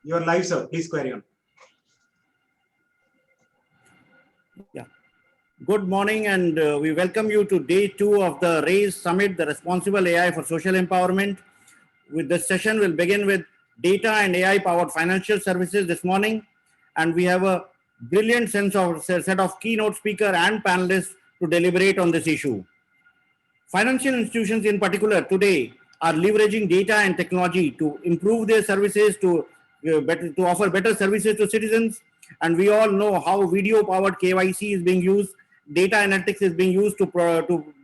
You are live, sir. Please carry on. Yeah. Good morning, and we welcome you to day 2 of the RAISE Summit, the Responsible AI for Social Empowerment. With this session, we'll begin with data and AI-powered financial services this morning, and we have a brilliant set of keynote speaker and panelists to deliberate on this issue. Financial institutions in particular today are leveraging data and technology to improve their services, to offer better services to citizens. And we all know how video-powered KYC is being used. Data analytics is being used to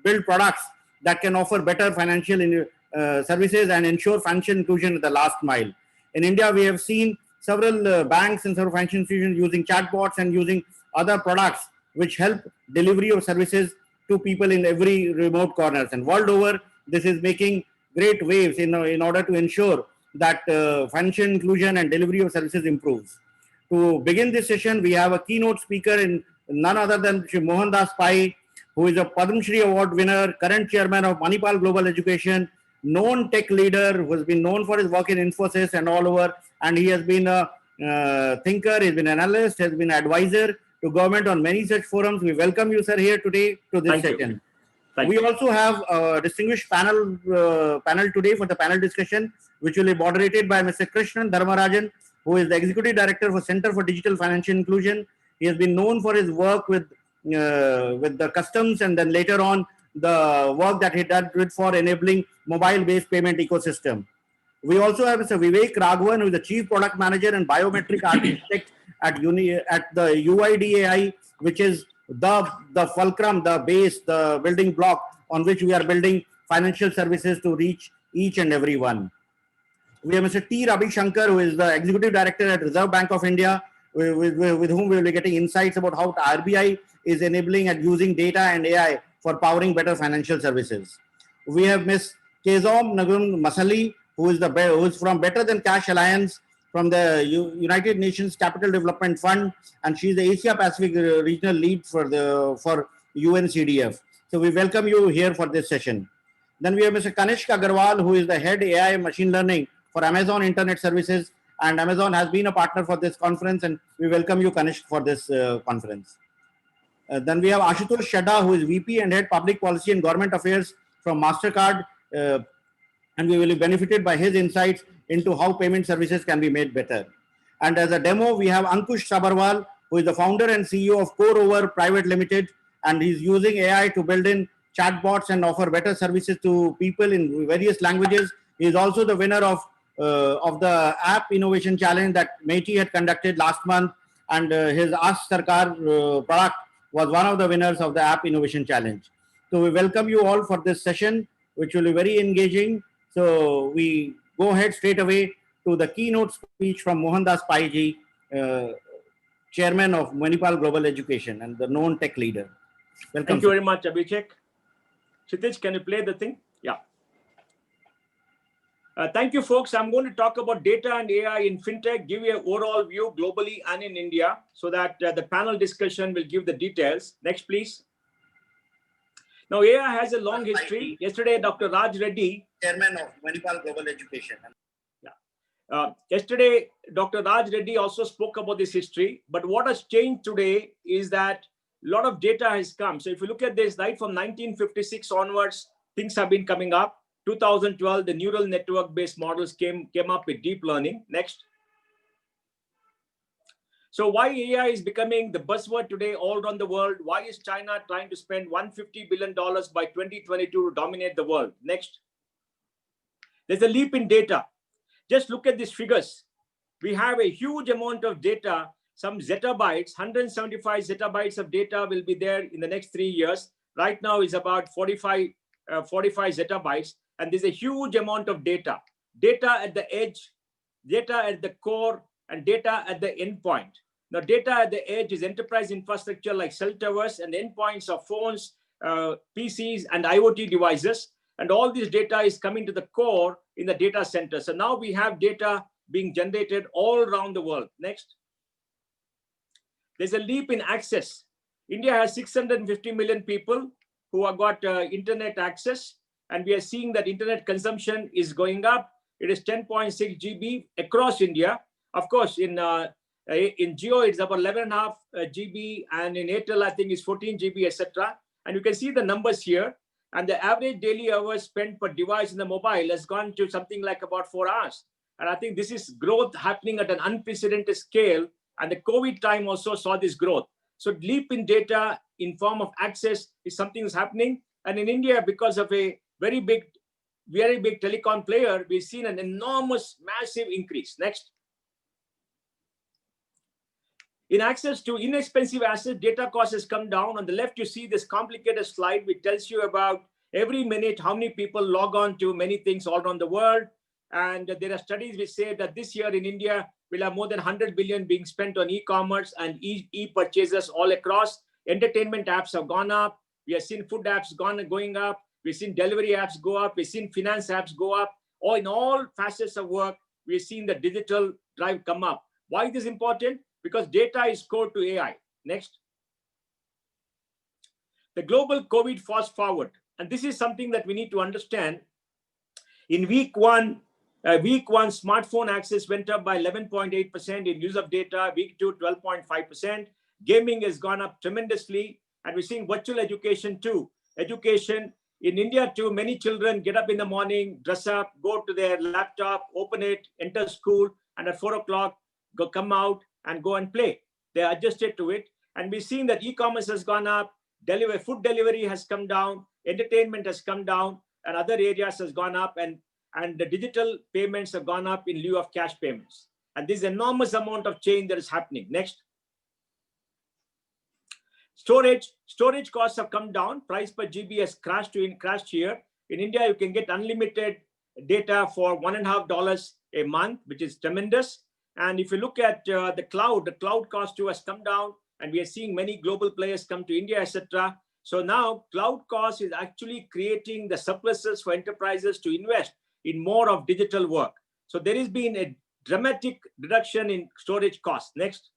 build products that can offer better financial services and ensure financial inclusion at the last mile. In India, we have seen several banks and several financial institutions using chatbots and using other products which help delivery of services to people in every remote corners. And world over, this is making great waves in order to ensure that financial inclusion and delivery of services improves. To begin this session, we have a keynote speaker in none other than Mohandas, who is a Padma Shri Award winner, current chairman of Manipal Global Education, known tech leader who has been known for his work in Infosys and all over. And he has been a thinker, he's been an analyst, has been an advisor to government on many such forums. We welcome you, sir, here today to this session. We also have a distinguished panel today for the panel discussion, which will be moderated by Mr. Krishnan, Dharmarajan, who is the Executive Director for Center for Digital Financial Inclusion. He has been known for his work with the customs, and then later on the work that he did for enabling mobile-based payment ecosystem. We also have Mr. Vivek Raghavan, who is the Chief Product Manager and Biometric Architect at the UIDAI, which is the fulcrum, the base, the building block on which we are building financial services to reach each and every one. We have Mr. T. Rabi Sankar, who is the Executive Director at Reserve Bank of India, with whom we will be getting insights about how RBI is enabling and using data and AI for powering better financial services. We have Ms. Keyzom Massally, who is from Better Than Cash Alliance from the United Nations Capital Development Fund, and she is the Asia Pacific regional lead for UNCDF. So we welcome you here for this session. Then we have Mr. Kanishk Agarwal, who is the head AI machine learning for Amazon Internet Services, and Amazon has been a partner for this conference, and we welcome you, Kanishk, for this conference. Then we have Ashutosh Chadha, who is VP and Head Public Policy and Government Affairs from Mastercard, and we will be benefited by his insights into how payment services can be made better. And as a demo, we have Ankush Sabarwal, who is the founder and CEO of CoreOver Private Limited, and he's using AI to build in chatbots and offer better services to people in various languages. He is also the winner of the App Innovation Challenge that MeitY had conducted last month, and his Ask Sarkar product was one of the winners of the App Innovation Challenge. So we welcome you all for this session, which will be very engaging. So we go ahead straight away to the keynote speech from Mohandas Pai, Chairman of Manipal Global Education and the known tech leader. Welcome. Thank you very much, Abhishek. Kshitij, can you play the thing? Yeah. Thank you, folks. I'm going to talk about data and AI in fintech, give you an overall view globally and in India, so that the panel discussion will give the details. Next, please. Now, AI has a long history. Yesterday, Dr. Raj Reddy, Chairman of Manipal Global Education. Yesterday, Dr. Raj Reddy also spoke about this history. But what has changed today is that a lot of data has come. So if you look at this, right from 1956 onwards, things have been coming up. 2012, the neural network-based models came up with deep learning. Next. So why AI is becoming the buzzword today all around the world? Why is China trying to spend $150 billion by 2022 to dominate the world? Next. There's a leap in data. Just look at these figures. We have a huge amount of data, some zettabytes, 175 zettabytes of data will be there in the next 3 years. Right now is about 45 zettabytes. And there's a huge amount of data. Data at the edge, data at the core, and data at the endpoint. Now, data at the edge is enterprise infrastructure like cell towers, and endpoints of phones, PCs, and IoT devices. And all this data is coming to the core in the data center. So now we have data being generated all around the world. Next. There's a leap in access. India has 650 million people who have got internet access. And we are seeing that internet consumption is going up. It is 10.6 GB across India. Of course, in Jio, it's about 11.5 GB, and in Airtel, I think it's 14 GB, etc. And you can see the numbers here. And the average daily hours spent per device in the mobile has gone to something like about 4 hours. And I think this is growth happening at an unprecedented scale. And the COVID time also saw this growth. So leap in data in form of access is something that's happening. And in India, because of a very big telecom player, we've seen an enormous, massive increase. Next. In access to inexpensive assets, data cost has come down. On the left, you see this complicated slide which tells you about every minute how many people log on to many things all around the world. And there are studies which say that this year in India, we'll have more than 100 billion being spent on e-commerce and e-purchases all across. Entertainment apps have gone up. We have seen food apps going up. We've seen delivery apps go up. We've seen finance apps go up. Or in all facets of work, we've seen the digital drive come up. Why is this important? Because data is core to AI. Next. The global COVID fast forward. And this is something that we need to understand. In week one, smartphone access went up by 11.8% in use of data. Week two, 12.5%. Gaming has gone up tremendously. And we're seeing virtual education too. Education in India too, many children get up in the morning, dress up, go to their laptop, open it, enter school, and at 4 o'clock, come out and go and play. They are adjusted to it. And we've seen that e-commerce has gone up, food delivery has come down, entertainment has come down, and other areas has gone up, and the digital payments have gone up in lieu of cash payments. And this enormous amount of change that is happening. Next. Storage costs have come down. Price per GB has crashed here. In India, you can get unlimited data for $1.50 a month, which is tremendous. And if you look at the cloud cost too has come down, and we are seeing many global players come to India, etc. So now cloud cost is actually creating the surpluses for enterprises to invest in more of digital work. So there has been a dramatic reduction in storage costs. Next.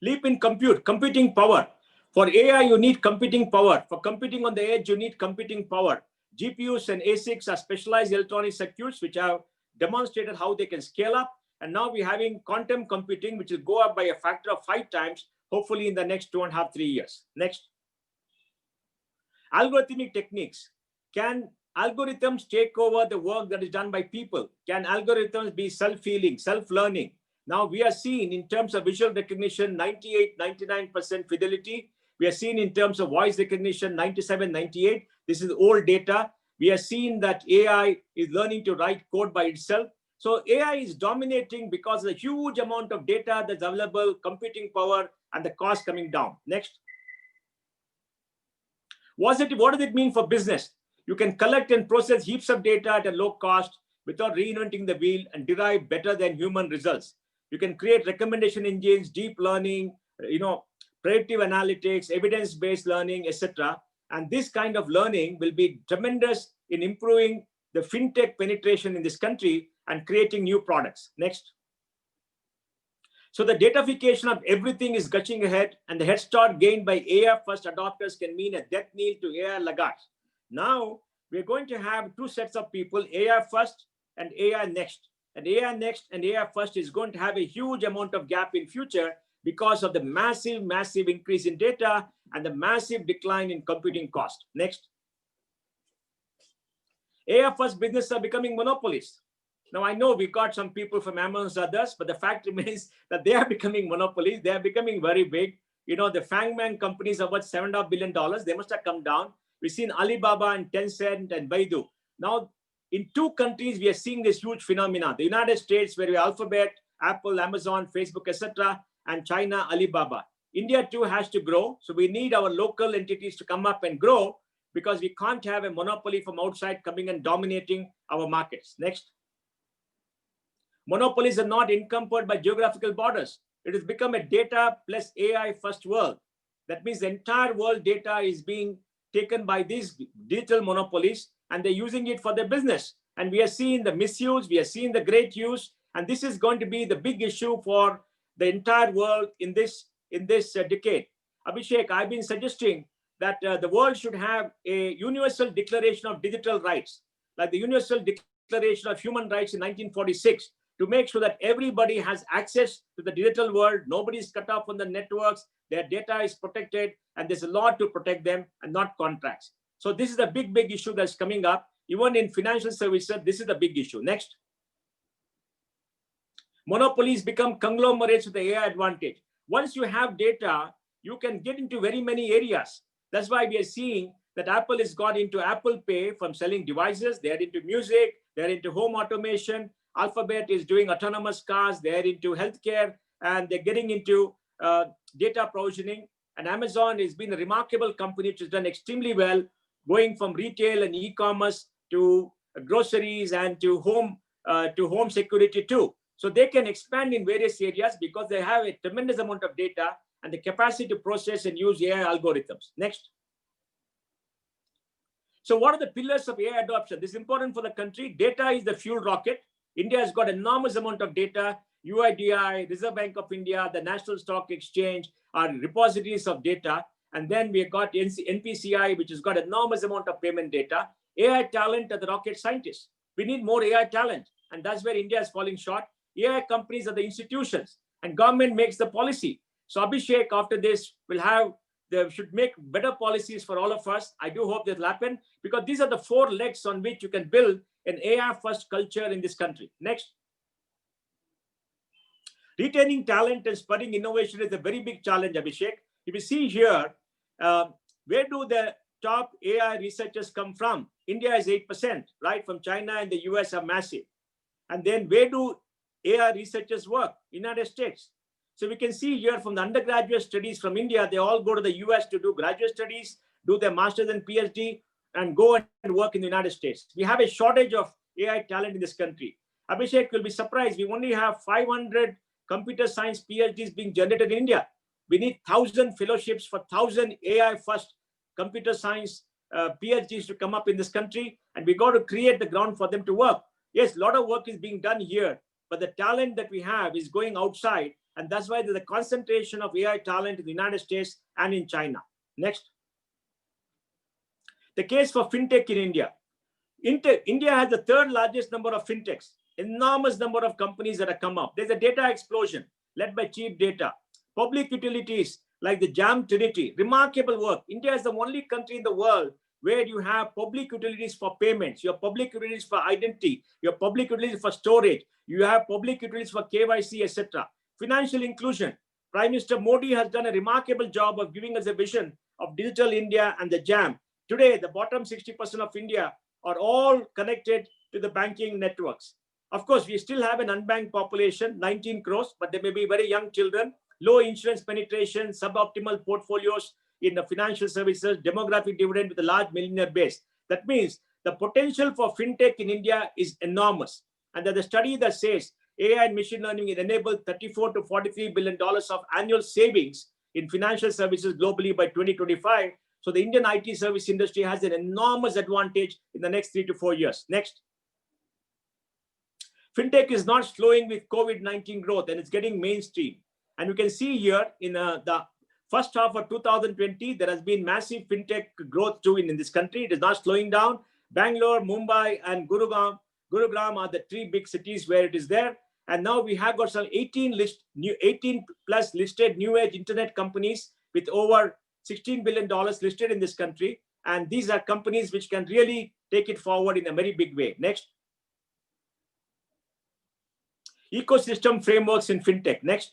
Leap in computing power. For AI, you need computing power. For computing on the edge, you need computing power. GPUs and ASICs are specialized electronic circuits which have demonstrated how they can scale up. And now we're having quantum computing, which will go up by a factor of 5 times, hopefully in the next 2.5, 3 years. Next. Algorithmic techniques. Can algorithms take over the work that is done by people? Can algorithms be self-healing, self-learning? Now we are seeing in terms of visual recognition, 98, 99% fidelity. We are seeing in terms of voice recognition, 97, 98. This is old data. We are seeing that AI is learning to write code by itself. So AI is dominating because of the huge amount of data that's available, computing power, and the cost coming down. Next. What does it mean for business? You can collect and process heaps of data at a low cost without reinventing the wheel and derive better than human results. You can create recommendation engines, deep learning, predictive analytics, evidence-based learning, etc. And this kind of learning will be tremendous in improving the fintech penetration in this country and creating new products. Next. So the datafication of everything is gushing ahead, and the head start gained by AI first adopters can mean a death knell to AI laggards. Now we're going to have 2 sets of people, AI first and AI next. And AI next and AI first is going to have a huge amount of gap in future because of the massive increase in data and the massive decline in computing cost. Next. AI first businesses are becoming monopolies. Now I know we got some people from Amazon and others, but the fact remains that they are becoming monopolies. They are becoming very big. The Fangman companies are worth $7.5 billion. They must have come down. We've seen Alibaba and Tencent and Baidu. Now, in 2 countries, we are seeing this huge phenomena. The United States, where we have Alphabet, Apple, Amazon, Facebook, etc., and China, Alibaba. India too has to grow. So we need our local entities to come up and grow because we can't have a monopoly from outside coming and dominating our markets. Next. Monopolies are not encumbered by geographical borders. It has become a data plus AI first world. That means the entire world data is being taken by these digital monopolies, and they're using it for their business. And we are seeing the misuse, we are seeing the great use, and this is going to be the big issue for the entire world in this decade. Abhishek, I've been suggesting that the world should have a universal declaration of digital rights, like the Universal Declaration of Human Rights in 1946. to make sure that everybody has access to the digital world. Nobody is cut off from the networks. Their data is protected, and there's a law to protect them and not contracts. So this is a big, big issue that's coming up. Even in financial services, this is the big issue. Next. Monopolies become conglomerates with the AI advantage. Once you have data, you can get into very many areas. That's why we are seeing that Apple has got into Apple Pay from selling devices. They're into music. They're into home automation. Alphabet is doing autonomous cars. They're into healthcare, and they're getting into data provisioning. And Amazon has been a remarkable company which has done extremely well, going from retail and e-commerce to groceries and to home security too. So they can expand in various areas because they have a tremendous amount of data and the capacity to process and use AI algorithms. Next. So what are the pillars of AI adoption? This is important for the country. Data is the fuel rocket. India has got enormous amount of data. UIDI, Reserve Bank of India, the National Stock Exchange are repositories of data. And then we have got NPCI, which has got enormous amount of payment data. AI talent are the rocket scientists. We need more AI talent. And that's where India is falling short. AI companies are the institutions, and government makes the policy. So Abhishek, after this, they should make better policies for all of us. I do hope that will happen, because these are the 4 legs on which you can build an AI-first culture in this country. Next. Retaining talent and spreading innovation is a very big challenge, Abhishek. If you see here, where do the top AI researchers come from? India is 8%, right? From China and the US are massive. And then where do AI researchers work? United States. So we can see here from the undergraduate studies from India, they all go to the US to do graduate studies, do their master's and PhD, and go and work in the United States. We have a shortage of AI talent in this country. Abhishek will be surprised. We only have 500 computer science PhDs being generated in India. We need 1,000 fellowships for 1,000 AI first computer science PhDs to come up in this country. And we got to create the ground for them to work. Yes, a lot of work is being done here, but the talent that we have is going outside. And that's why there's a concentration of AI talent in the United States and in China. Next. The case for fintech in India. India has the 3rd largest number of fintechs, enormous number of companies that have come up. There's a data explosion led by cheap data. Public utilities like the Jam Trinity, remarkable work. India is the only country in the world where you have public utilities for payments, your public utilities for identity, your public utilities for storage, you have public utilities for KYC, etc. Financial inclusion. Prime Minister Modi has done a remarkable job of giving us a vision of digital India and the Jam. Today, the bottom 60% of India are all connected to the banking networks. Of course, we still have an unbanked population, 19 crores, but they may be very young children, low insurance penetration, suboptimal portfolios in the financial services, demographic dividend with a large millionaire base. That means the potential for fintech in India is enormous. And there's a study that says AI and machine learning will enable $34 to $43 billion of annual savings in financial services globally by 2025. So the Indian IT service industry has an enormous advantage in the next 3 to 4 years. Next. Fintech is not slowing with COVID-19 growth, and it's getting mainstream. And you can see here in the first half of 2020, there has been massive fintech growth too in this country. It is not slowing down. Bangalore, Mumbai, and Gurugram are the 3 big cities where it is there. And now we have got some 18 plus listed new age internet companies with over $16 billion listed in this country. And these are companies which can really take it forward in a very big way. Next. Ecosystem frameworks in fintech. Next.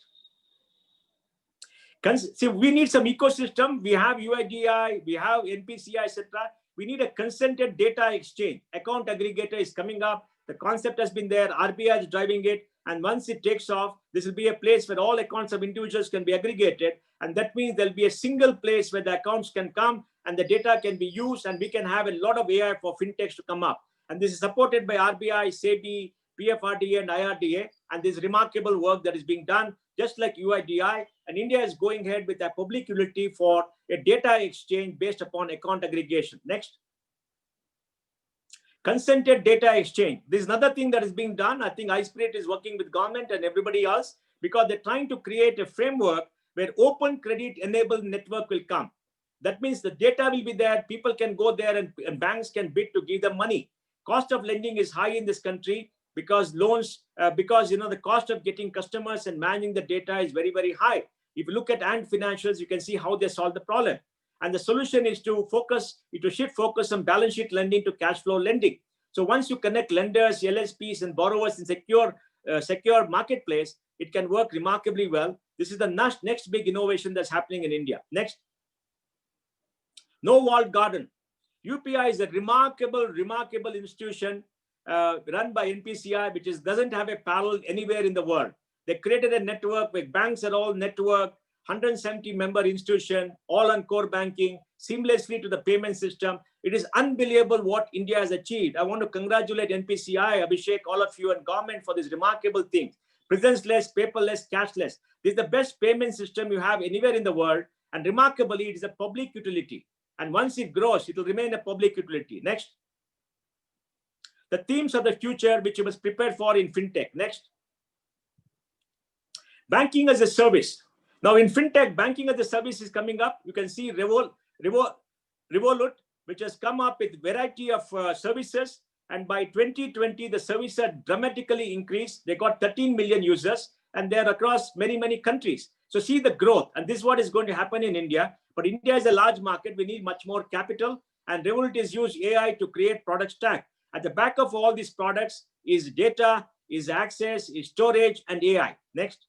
See, we need some ecosystem. We have UIDI, we have NPCI, etc. We need a consented data exchange. Account aggregator is coming up. The concept has been there. RBI is driving it. And once it takes off, this will be a place where all accounts of individuals can be aggregated. And that means there'll be a single place where the accounts can come and the data can be used, and we can have a lot of AI for fintechs to come up. And this is supported by RBI, SEBI, PFRDA, and IRDA. And this remarkable work that is being done, just like UIDI. And India is going ahead with a public utility for a data exchange based upon account aggregation. Next. Consented data exchange. This is another thing that is being done. I think iSpirit is working with government and everybody else, because they're trying to create a framework where open credit enabled network will come. That means the data will be there. People can go there and banks can bid to give them money. Cost of lending is high in this country. because loans, because the cost of getting customers and managing the data is very, very high. If you look at Ant Financials, you can see how they solve the problem. And the solution is to shift focus on balance sheet lending to cash flow lending. So once you connect lenders, LSPs, and borrowers in secure marketplace, it can work remarkably well. This is the next big innovation that's happening in India. Next. No walled garden. UPI is a remarkable institution run by NPCI, which doesn't have a parallel anywhere in the world. They created a network where banks are all networked, 170 member institution, all on core banking, seamlessly to the payment system. It is unbelievable what India has achieved. I want to congratulate NPCI, Abhishek, all of you, and government for this remarkable thing. Presence-less, paperless, cashless. This is the best payment system you have anywhere in the world. And remarkably, it is a public utility. And once it grows, it will remain a public utility. Next. The themes of the future, which you must prepare for in fintech. Next. Banking as a service. Now in fintech, banking as a service is coming up. You can see Revolut, which has come up with a variety of services. And by 2020, the services had dramatically increased. They got 13 million users, and they're across many, many countries. So see the growth. And this is what is going to happen in India. But India is a large market. We need much more capital. And Revolut is used AI to create product stack. At the back of all these products is data, is access, is storage, and AI. Next.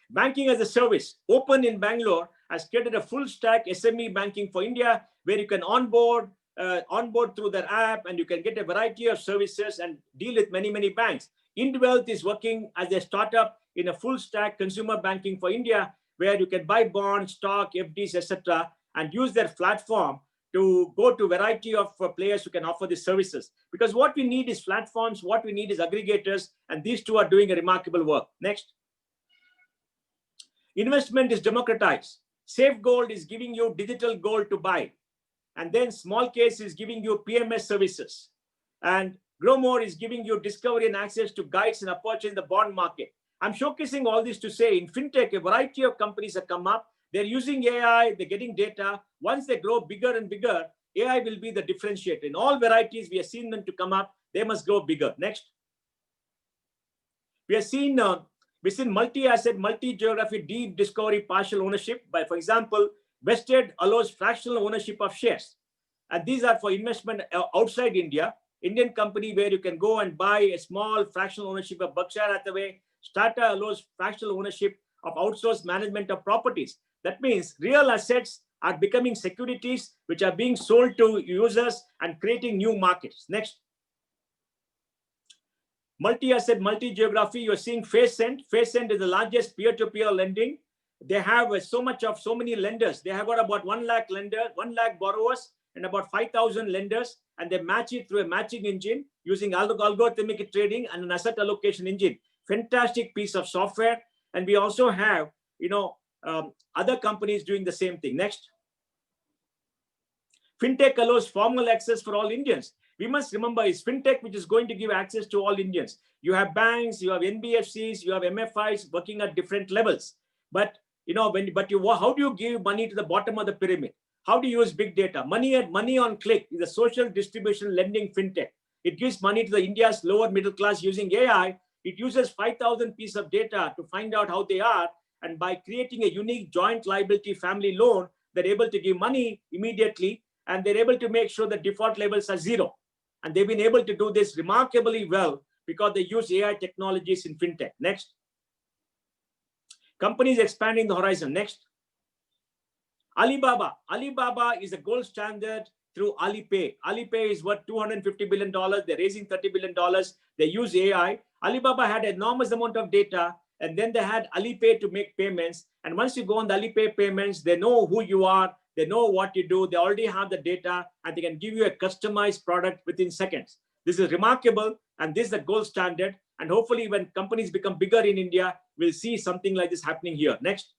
Banking as a service. Open in Bangalore has created a full stack SME banking for India, where you can onboard through their app, and you can get a variety of services and deal with many, many banks. Indwealth is working as a startup in a full stack consumer banking for India, where you can buy bonds, stock, FDs, etc., and use their platform to go to a variety of players who can offer these services. Because what we need is platforms, what we need is aggregators, and these two are doing a remarkable work. Next. Investment is democratized. Safe Gold is giving you digital gold to buy. And then Small Case is giving you PMS services. And Growmore is giving you discovery and access to guides and opportunities in the bond market. I'm showcasing all this to say in fintech, a variety of companies have come up. They're using AI, they're getting data. Once they grow bigger and bigger, AI will be the differentiator. In all varieties, we have seen them to come up. They must grow bigger. Next. We have seen multi-asset, multi-geography, deep discovery, partial ownership. For example, Vested allows fractional ownership of shares. And these are for investment outside India. Indian company where you can go and buy a small fractional ownership of Berkshire Hathaway. Tata allows fractional ownership of outsourced management of properties. That means real assets are becoming securities which are being sold to users and creating new markets. Next. Multi-asset, multi-geography, you're seeing Facent. Facent is the largest peer-to-peer lending. They have so many lenders. They have got about 1 lakh borrowers and about 5,000 lenders, and they match it through a matching engine using algorithmic trading and an asset allocation engine. Fantastic piece of software. And we also have, other companies doing the same thing. Next. Fintech allows formal access for all Indians. We must remember it's fintech which is going to give access to all Indians. You have banks, you have NBFCs, you have MFIs working at different levels. But how do you give money to the bottom of the pyramid? How do you use big data? Money on click is a social distribution lending fintech. It gives money to the India's lower middle class using AI. It uses 5,000 pieces of data to find out how they are. And by creating a unique joint liability family loan, they're able to give money immediately, and they're able to make sure the default levels are zero. And they've been able to do this remarkably well because they use AI technologies in fintech. Next. Companies expanding the horizon. Next. Alibaba. Alibaba is a gold standard through Alipay. Alipay is worth $250 billion. They're raising $30 billion. They use AI. Alibaba had enormous amount of data, and then they had Alipay to make payments. And once you go on the Alipay payments, they know who you are. They know what you do. They already have the data, and they can give you a customized product within seconds. This is remarkable, and this is the gold standard. And hopefully when companies become bigger in India, we'll see something like this happening here. Next.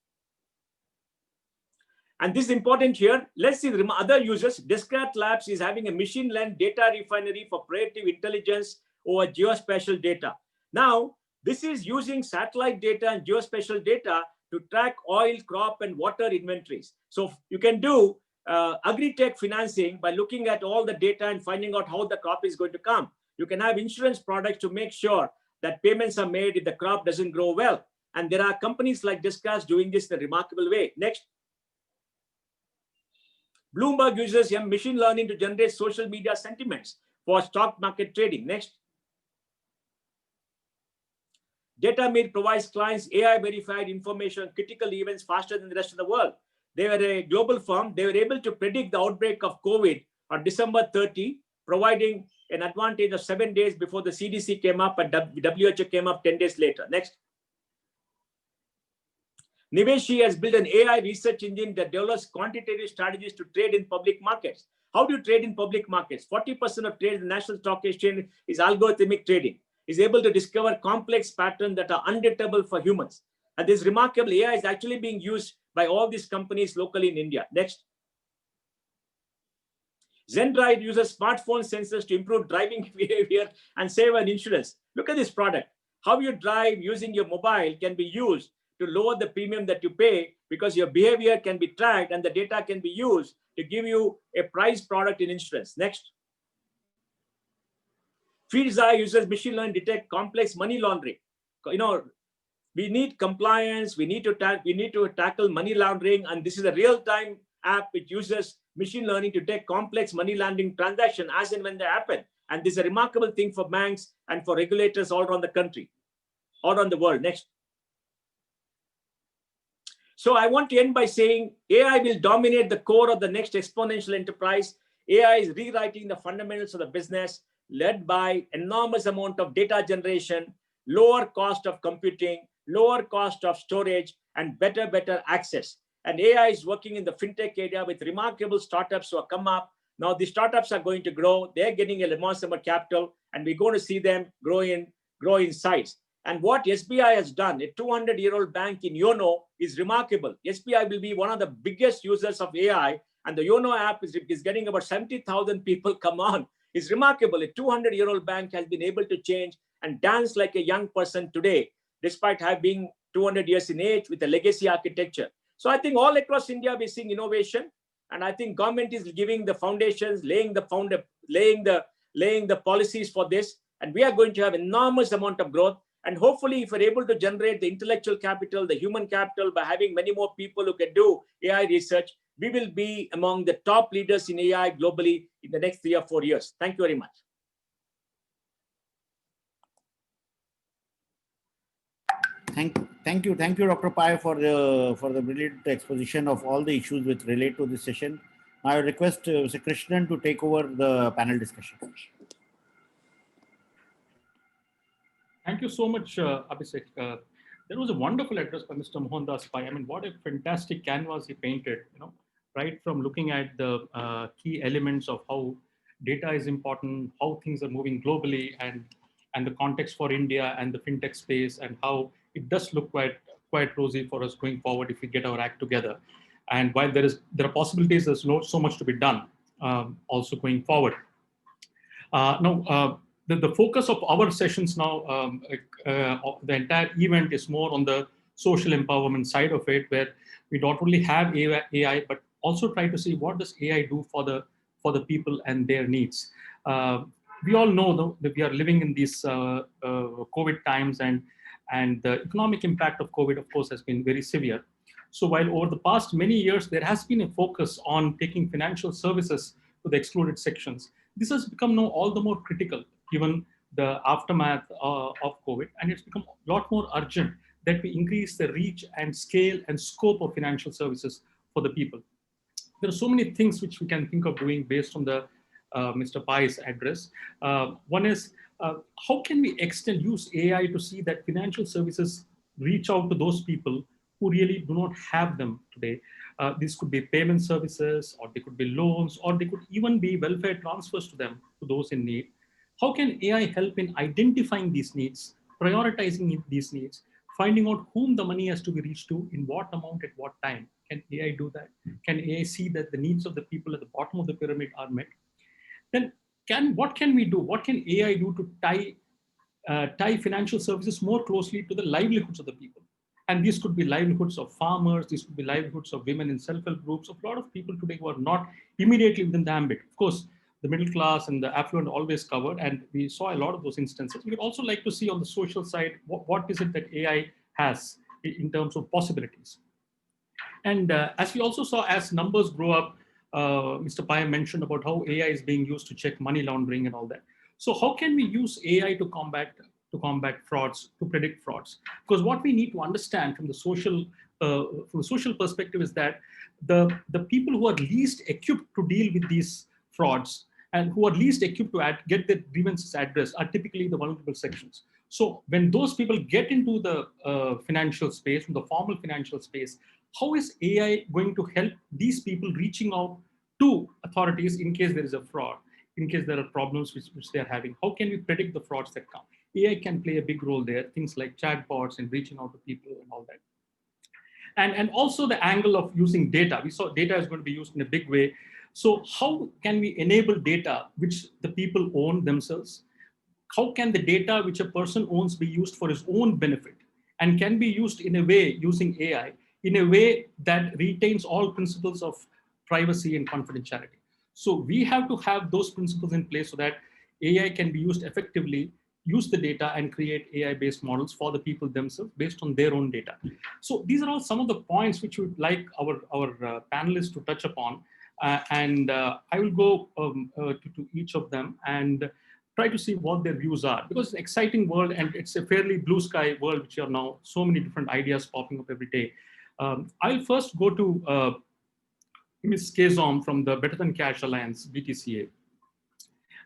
And this is important here. Let's see the other users. Descartes Labs is having a machine-learned data refinery for predictive intelligence over geospatial data. Now, this is using satellite data and geospatial data to track oil, crop, and water inventories. So you can do agri-tech financing by looking at all the data and finding out how the crop is going to come. You can have insurance products to make sure that payments are made if the crop doesn't grow well. And there are companies like Discuss doing this in a remarkable way. Next. Bloomberg uses machine learning to generate social media sentiments for stock market trading. Next. Dataminr provides clients AI-verified information on critical events faster than the rest of the world. They were a global firm. They were able to predict the outbreak of COVID on December 30, providing an advantage of 7 days before the CDC came up and WHO came up 10 days later. Next. Niveshi has built an AI research engine that develops quantitative strategies to trade in public markets. How do you trade in public markets? 40% of trade in the National Stock Exchange is algorithmic trading. Is able to discover complex patterns that are undetectable for humans. And this remarkable AI is actually being used by all these companies locally in India. Next. Zendrive uses smartphone sensors to improve driving behavior and save on insurance. Look at this product. How you drive using your mobile can be used to lower the premium that you pay because your behavior can be tracked and the data can be used to give you a price product in insurance. Next. BFSI uses machine learning to detect complex money laundering. We need compliance. We need to tackle money laundering, and this is a real-time app which uses machine learning to detect complex money laundering transactions as and when they happen. And this is a remarkable thing for banks and for regulators all around the country, all around the world. Next. So I want to end by saying AI will dominate the core of the next exponential enterprise. AI is rewriting the fundamentals of the business, led by enormous amount of data generation, lower cost of computing, lower cost of storage, and better access. And AI is working in the fintech area with remarkable startups who have come up. Now the startups are going to grow. They're getting a enormous amount of capital, and we're going to see them grow in size. And what SBI has done, a 200-year-old bank in YONO, is remarkable. SBI will be one of the biggest users of AI, and the YONO app is getting about 70,000 people come on. It's remarkable. A 200-year-old bank has been able to change and dance like a young person today, despite having 200 years in age with a legacy architecture. So I think all across India, we're seeing innovation. And I think government is giving the foundations, laying the policies for this. And we are going to have enormous amount of growth. And hopefully, if we're able to generate the intellectual capital, the human capital, by having many more people who can do AI research, we will be among the top leaders in AI globally in the next 3 or 4 years. Thank you very much. Thank you, Dr. Pai, for the brilliant exposition of all the issues which relate to this session. I request Mr. Krishnan to take over the panel discussion. Thank you so much, Abhishek. There was a wonderful address by Mr. Mohandas Pai. I mean, what a fantastic canvas he painted, right from looking at the key elements of how data is important, how things are moving globally, and the context for India and the fintech space, and how it does look quite rosy for us going forward if we get our act together. And while there are possibilities, there's not so much to be done also going forward. Now, the focus of our sessions now, the entire event is more on the social empowerment side of it, where we not only have AI, but also try to see what does AI do for the people and their needs. We all know though, that we are living in these COVID times, and the economic impact of COVID, of course, has been very severe. So while over the past many years, there has been a focus on taking financial services to the excluded sections, this has become now all the more critical given the aftermath of COVID, and it's become a lot more urgent that we increase the reach and scale and scope of financial services for the people. There are so many things which we can think of doing based on the Mr. Pai's address. One is, how can we use AI to see that financial services reach out to those people who really do not have them today? These could be payment services, or they could be loans, or they could even be welfare transfers to them, to those in need. How can AI help in identifying these needs, prioritizing these needs, finding out whom the money has to be reached to, in what amount, at what time? Can AI do that? Can AI see that the needs of the people at the bottom of the pyramid are met? Then what can we do? What can AI do to tie financial services more closely to the livelihoods of the people? And these could be livelihoods of farmers, these could be livelihoods of women in self-help groups, of a lot of people today who are not immediately within the ambit. Of course, the middle class and the affluent always covered, and we saw a lot of those instances. We would also like to see on the social side, what is it that AI has in terms of possibilities. And as we also saw, as numbers grow up, Mr. Payam mentioned about how AI is being used to check money laundering and all that. So how can we use AI to combat frauds, to predict frauds? Because what we need to understand from the social perspective is that the people who are least equipped to deal with these frauds and who are least equipped to get their grievances addressed are typically the vulnerable sections. So when those people get into the financial space, from the formal financial space, how is AI going to help these people reaching out to authorities in case there is a fraud, in case there are problems which they are having? How can we predict the frauds that come? AI can play a big role there, things like chatbots and reaching out to people and all that. And also the angle of using data. We saw data is going to be used in a big way. So how can we enable data which the people own themselves? How can the data which a person owns be used for his own benefit, and can be used in a way using AI in a way that retains all principles of privacy and confidentiality? So we have to have those principles in place so that AI can be used effectively, use the data and create AI-based models for the people themselves based on their own data. So these are all some of the points which we would like our panelists to touch upon. I will go to each of them and try to see what their views are, because it's an exciting world and it's a fairly blue sky world, which are now so many different ideas popping up every day. I'll first go to Ms. Keyzom from the Better Than Cash Alliance, BTCA.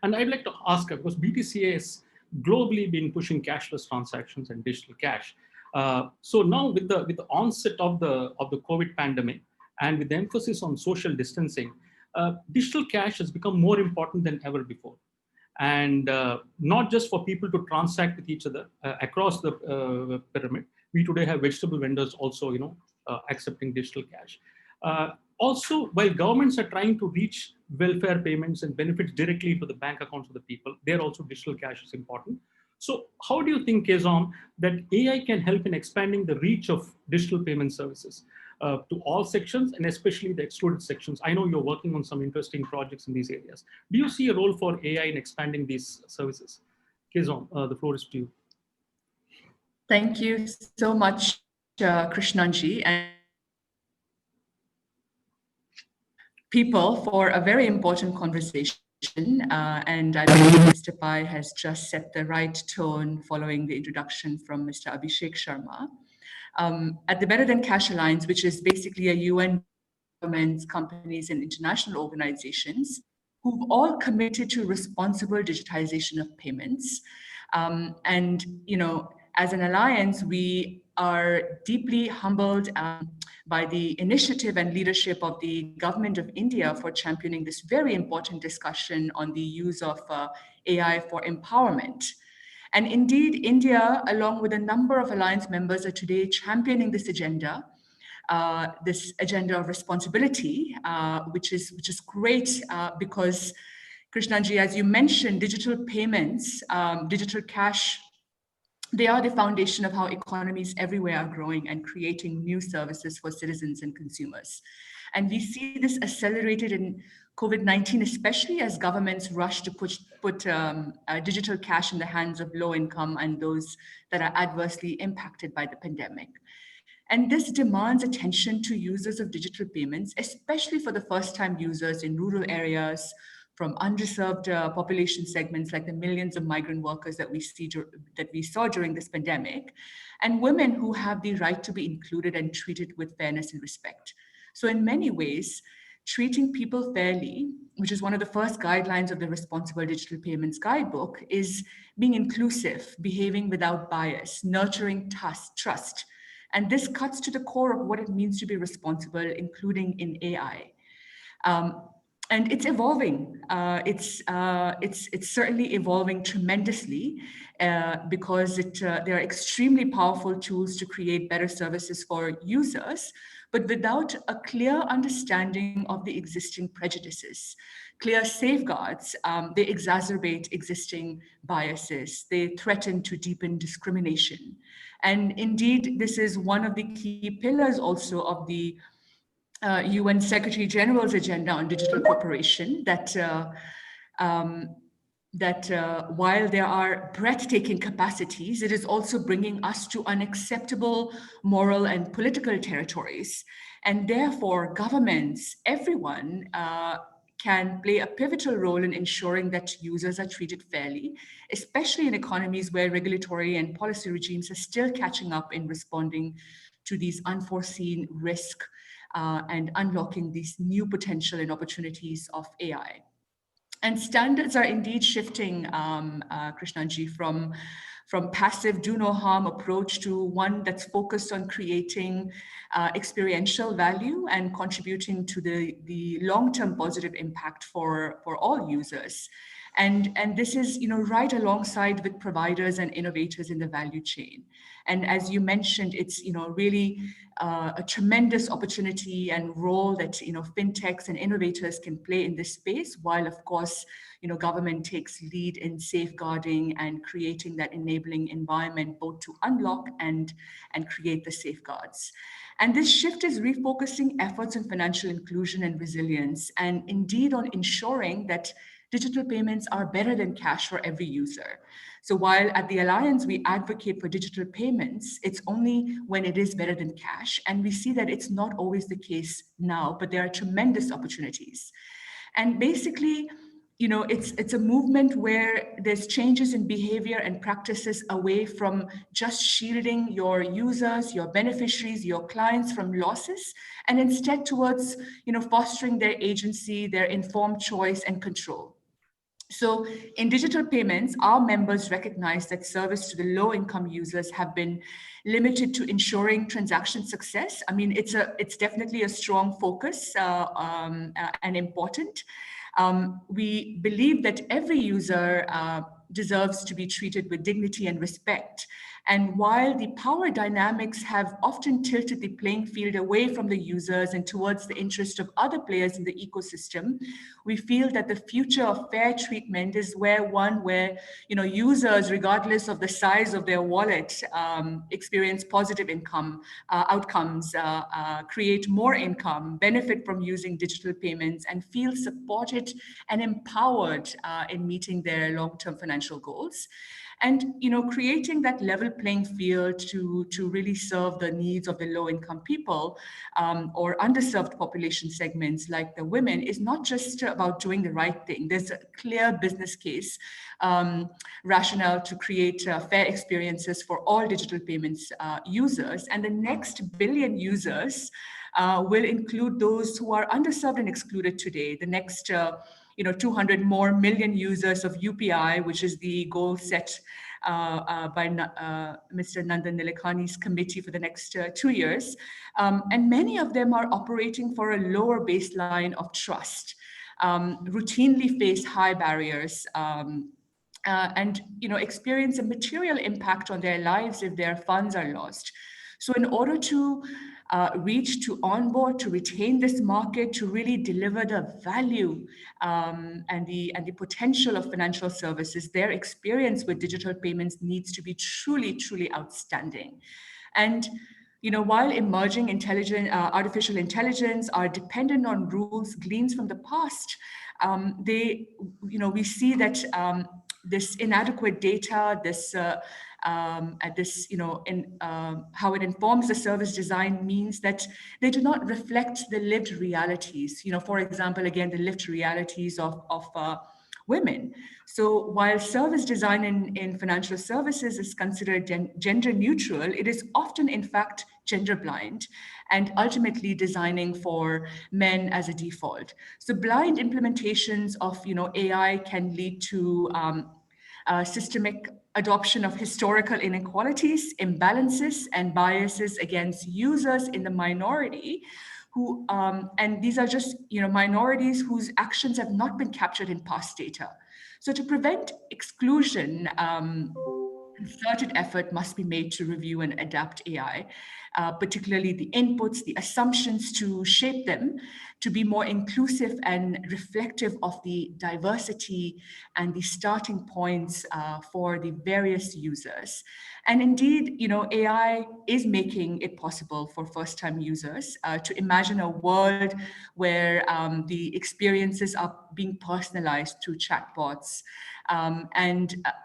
And I'd like to ask her, because BTCA has globally been pushing cashless transactions and digital cash. So now with the onset of the COVID pandemic and with the emphasis on social distancing, digital cash has become more important than ever before. And not just for people to transact with each other across the pyramid. We today have vegetable vendors also, accepting digital cash. Also, while governments are trying to reach welfare payments and benefits directly to the bank accounts of the people, there also digital cash is important. So how do you think, Keyzom, that AI can help in expanding the reach of digital payment services to all sections, and especially the excluded sections? I know you're working on some interesting projects in these areas. Do you see a role for AI in expanding these services? Keyzom, the floor is to you. Thank you so much, Krishnanji, and people for a very important conversation. And I believe Mr. Pai has just set the right tone following the introduction from Mr. Abhishek Sharma. At the Better Than Cash Alliance, which is basically a UN governments, companies, and international organizations who've all committed to responsible digitization of payments. And, as an alliance, we are deeply humbled by the initiative and leadership of the government of India for championing this very important discussion on the use of AI for empowerment. And indeed, India, along with a number of alliance members, are today championing this agenda of responsibility, which is great because, Krishnanji, as you mentioned, digital payments, digital cash, they are the foundation of how economies everywhere are growing and creating new services for citizens and consumers. And we see this accelerated in COVID-19, especially as governments rush to put digital cash in the hands of low income and those that are adversely impacted by the pandemic. And this demands attention to users of digital payments, especially for the first-time users in rural areas, from underserved population segments like the millions of migrant workers that we saw during this pandemic, and women who have the right to be included and treated with fairness and respect. So in many ways, treating people fairly, which is one of the first guidelines of the Responsible Digital Payments Guidebook, is being inclusive, behaving without bias, nurturing trust. And this cuts to the core of what it means to be responsible, including in AI. And it's evolving. It's certainly evolving tremendously because there are extremely powerful tools to create better services for users, but without a clear understanding of the existing prejudices, clear safeguards, they exacerbate existing biases. They threaten to deepen discrimination. And indeed, this is one of the key pillars also of the UN Secretary General's agenda on digital cooperation that that while there are breathtaking capacities, it is also bringing us to unacceptable moral and political territories. And therefore, governments, everyone, can play a pivotal role in ensuring that users are treated fairly, especially in economies where regulatory and policy regimes are still catching up in responding to these unforeseen risks and unlocking these new potential and opportunities of AI. And standards are indeed shifting, Krishnanji, from passive do no harm approach to one that's focused on creating experiential value and contributing to the long-term positive impact for all users. And this is, right alongside with providers and innovators in the value chain. And as you mentioned, it's, really a tremendous opportunity and role that, fintechs and innovators can play in this space, while of course, government takes lead in safeguarding and creating that enabling environment, both to unlock and create the safeguards. And this shift is refocusing efforts on financial inclusion and resilience, and indeed on ensuring that digital payments are better than cash for every user. So while at the Alliance we advocate for digital payments, it's only when it is better than cash. And we see that it's not always the case now, but there are tremendous opportunities. And basically, it's a movement where there's changes in behavior and practices away from just shielding your users, your beneficiaries, your clients from losses, and instead towards, fostering their agency, their informed choice and control. So in digital payments, our members recognize that service to the low-income users have been limited to ensuring transaction success. I mean, it's definitely a strong focus and important. We believe that every user deserves to be treated with dignity and respect. And while the power dynamics have often tilted the playing field away from the users and towards the interest of other players in the ecosystem, we feel that the future of fair treatment is where users, regardless of the size of their wallet, experience positive income outcomes, create more income, benefit from using digital payments, and feel supported and empowered in meeting their long-term financial goals. And creating that level playing field to really serve the needs of the low-income people or underserved population segments like the women is not just about doing the right thing. There's a clear business case rationale to create fair experiences for all digital payments users. And the next billion users will include those who are underserved and excluded today. The next 200 more million users of UPI, which is the goal set by Mr. Nandan Nilekani's committee for the next 2 years. And many of them are operating for a lower baseline of trust, routinely face high barriers, and experience a material impact on their lives if their funds are lost. So in order to reach, to onboard, to retain this market, to really deliver the value and the potential of financial services, their experience with digital payments needs to be truly, truly outstanding. And while emerging artificial intelligence are dependent on rules gleaned from the past, we see that this inadequate data, how it informs the service design means that they do not reflect the lived realities. For example, again, the lived realities of women. So while service design in financial services is considered gender neutral, it is often, in fact, gender blind and ultimately designing for men as a default. So blind implementations of AI can lead to systemic adoption of historical inequalities, imbalances, and biases against users in the minority who, and these are just minorities whose actions have not been captured in past data. So to prevent exclusion, concerted effort must be made to review and adapt AI, particularly the inputs, the assumptions to shape them to be more inclusive and reflective of the diversity and the starting points for the various users. And indeed, AI is making it possible for first-time users to imagine a world where the experiences are being personalized through chatbots.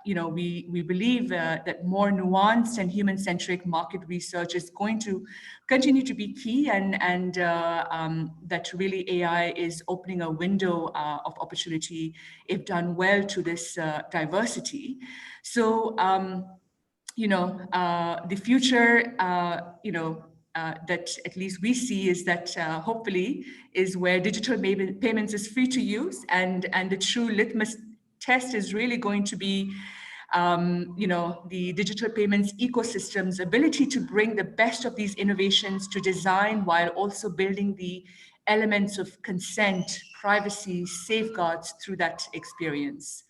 We believe that more nuanced and human-centric market research is going to continue to be key, and that really AI is opening a window of opportunity, if done well, to this diversity. So, the future, that at least we see is that hopefully is where digital payments is free to use, and the true litmus test is really going to be the digital payments ecosystem's ability to bring the best of these innovations to design while also building the elements of consent, privacy, safeguards through that experience.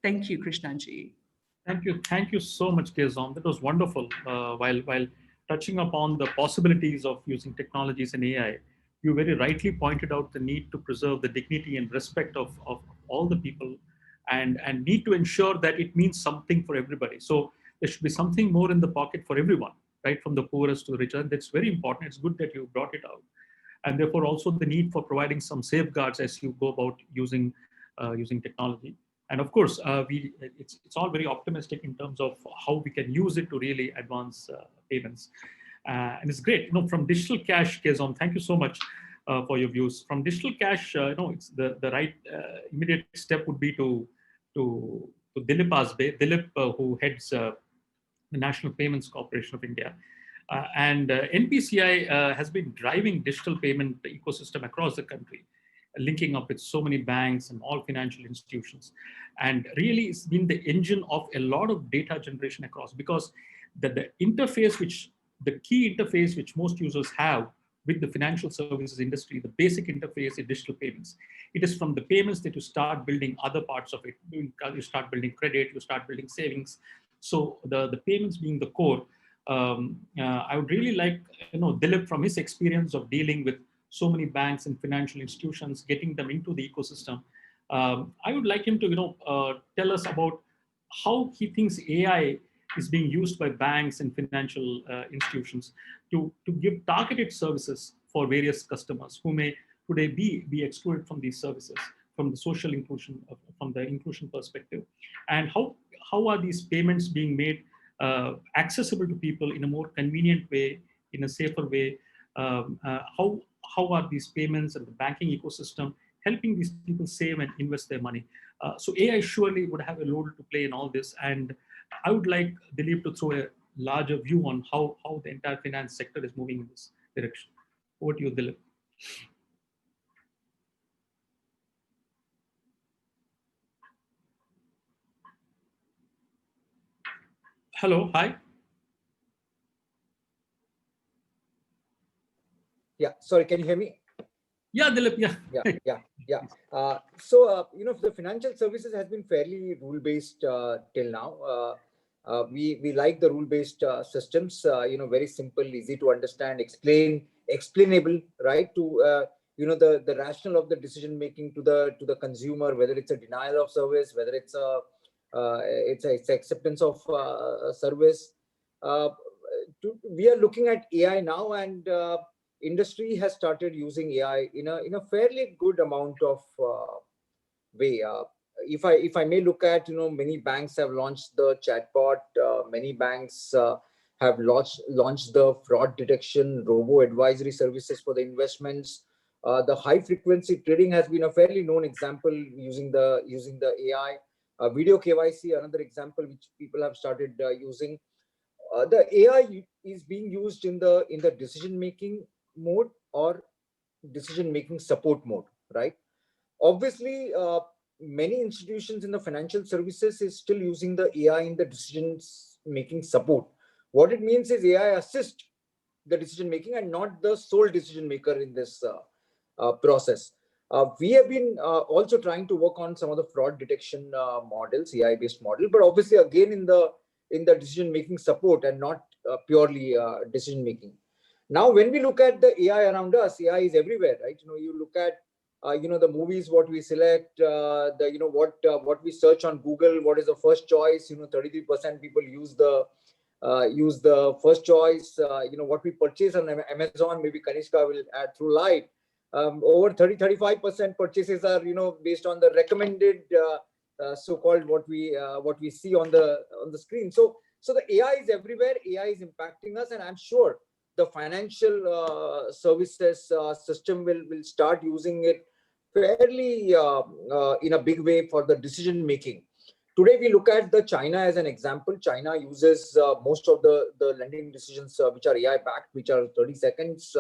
Thank you, Krishnanji. Thank you so much, Keyzom. That was wonderful. While touching upon the possibilities of using technologies and AI, you very rightly pointed out the need to preserve the dignity and respect of all the people, and need to ensure that it means something for everybody. So there should be something more in the pocket for everyone, right, from the poorest to the richer. That's very important. It's good that you brought it out, and therefore also the need for providing some safeguards as you go about using technology. And of course, it's all very optimistic in terms of how we can use it to really advance payments. And it's great. From digital cash, Keyzom, thank you so much for your views. From digital cash, it's the right immediate step would be to Dilip Asbe, who heads the National Payments Corporation of India. And NPCI has been driving digital payment ecosystem across the country, linking up with so many banks and all financial institutions. And really it's been the engine of a lot of data generation across, because the key interface which most users have with the financial services industry, the basic interface is digital payments. It is from the payments that you start building other parts of it. You start building credit, you start building savings. So the payments being the core, I would really like, Dilip, from his experience of dealing with so many banks and financial institutions, getting them into the ecosystem. I would like him to, tell us about how he thinks AI is being used by banks and financial institutions to give targeted services for various customers who may today be excluded from these services, from the social inclusion, from the inclusion perspective, and how are these payments being made accessible to people in a more convenient way, in a safer way. How are these payments and the banking ecosystem helping these people save and invest their money? So AI surely would have a role to play in all this. And I would like Dilip to throw a larger view on how the entire finance sector is moving in this direction. Over to you, Dilip. Hello, hi. Yeah, sorry, can you hear me? Yeah, Dilip, yeah. Yeah. The financial services has been fairly rule-based till now. We like the rule-based systems, very simple, easy to understand, explainable, right? To, the rationale of the decision-making to the consumer, whether it's a denial of service, whether it's acceptance of service. We are looking at AI now, and industry has started using AI in a fairly good amount of way. If I may look at, many banks have launched the chatbot. Many banks have launched the fraud detection, robo advisory services for the investments. The high frequency trading has been a fairly known example using the AI. Video KYC, another example which people have started using. The AI is being used in the decision making mode or decision making support mode, right? Obviously, many institutions in the financial services is still using the AI in the decision making support. What it means is AI assist the decision making and not the sole decision maker in this process. We have been also trying to work on some of the fraud detection models, AI based model, but obviously again in the decision making support and not purely decision making. Now, when we look at the AI around us, AI is everywhere, right? You look at the movies, what we select, what we search on Google, what is the first choice. 33% people use the first choice. What we purchase on Amazon, maybe Kanishka will add through light. Over 35% purchases are based on the recommended so-called what we see on the screen. So the AI is everywhere. AI is impacting us, and I'm sure the financial services system will start using it fairly in a big way for the decision making. Today, we look at the China as an example. China uses most of the lending decisions which are AI backed, which are 30 seconds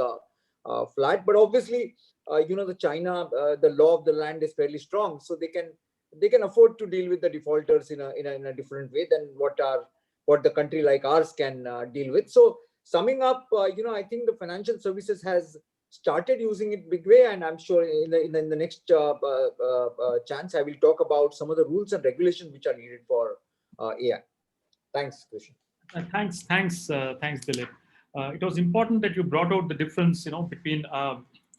flat. But obviously, the China, the law of the land is fairly strong, so they can afford to deal with the defaulters in a different way than what the country like ours can deal with. So summing up, I think the financial services has started using it big way, and I'm sure in the next chance I will talk about some of the rules and regulations which are needed for AI. Thanks, Krishnan. Thanks, Dilip. It was important that you brought out the difference, between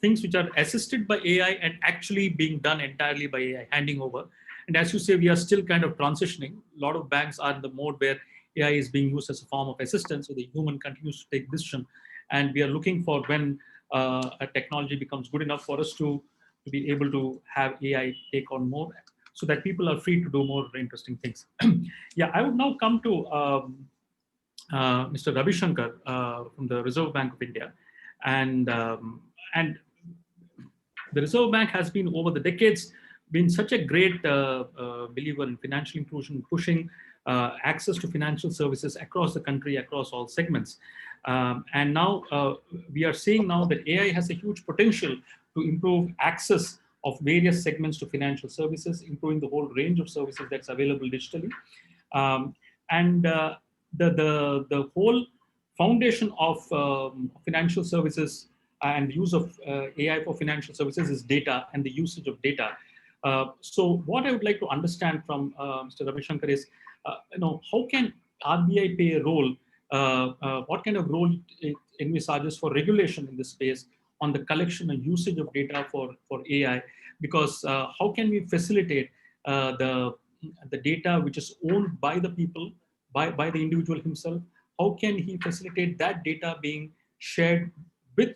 things which are assisted by AI and actually being done entirely by AI, handing over. And as you say, we are still kind of transitioning. A lot of banks are in the mode where AI is being used as a form of assistance, so the human continues to take decision. And we are looking for when a technology becomes good enough for us to be able to have AI take on more, so that people are free to do more interesting things. Yeah, I would now come to Mr. Ravi Shankar from the Reserve Bank of India, and the Reserve Bank has been over the decades been such a great believer in financial inclusion, pushing access to financial services across the country, across all segments. And now we are seeing now that AI has a huge potential to improve access of various segments to financial services, improving the whole range of services that's available digitally. The whole foundation of financial services and the use of AI for financial services is data and the usage of data. So what I would like to understand from Mr. Ravi Shankar is, how can RBI play a role? What kind of role it envisages for regulation in this space on the collection and usage of data for AI? Because how can we facilitate the data which is owned by the people, by the individual himself? How can he facilitate that data being shared with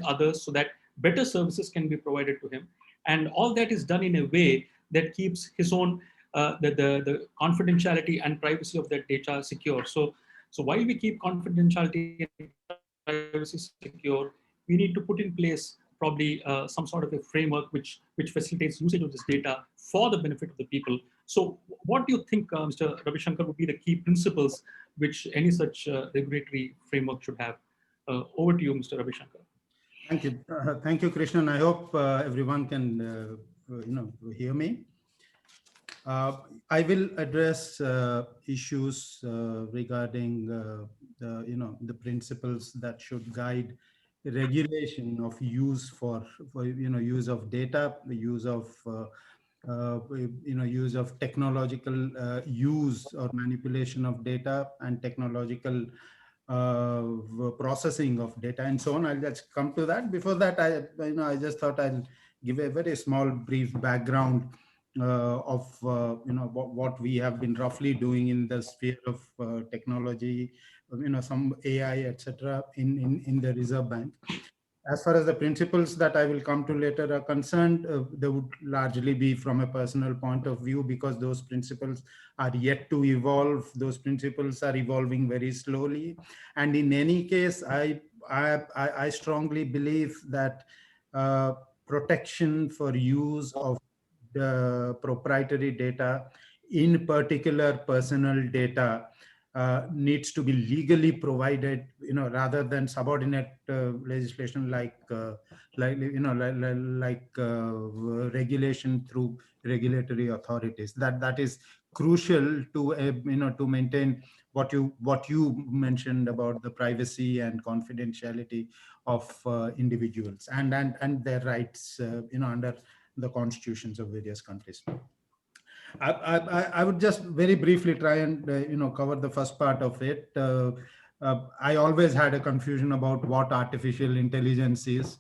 others so that better services can be provided to him? And all that is done in a way that keeps his own the confidentiality and privacy of that data secure. So while we keep confidentiality and privacy secure, we need to put in place probably some sort of a framework which facilitates usage of this data for the benefit of the people. So what do you think, Mr. Ravi Shankar, would be the key principles which any such regulatory framework should have? Over to you, Mr. Ravi Shankar. Thank you, Krishnan. I hope everyone can hear me. I will address issues regarding the principles that should guide regulation of use for use of data, the use of use of technological use or manipulation of data, and technological processing of data, and so on. I'll just come to that. Before that, I just thought I'll give a very small brief background of what we have been roughly doing in the sphere of technology, some AI, etc. in the Reserve Bank. As far as the principles that I will come to later are concerned, they would largely be from a personal point of view, because those principles are yet to evolve. Those principles are evolving very slowly. And in any case, I strongly believe that protection for use of the proprietary data, in particular personal data, needs to be legally provided, rather than subordinate legislation like regulation through regulatory authorities. That is crucial to to maintain what you mentioned about the privacy and confidentiality of individuals and their rights, under the constitutions of various countries. I would just very briefly try and cover the first part of it. I always had a confusion about what artificial intelligence is.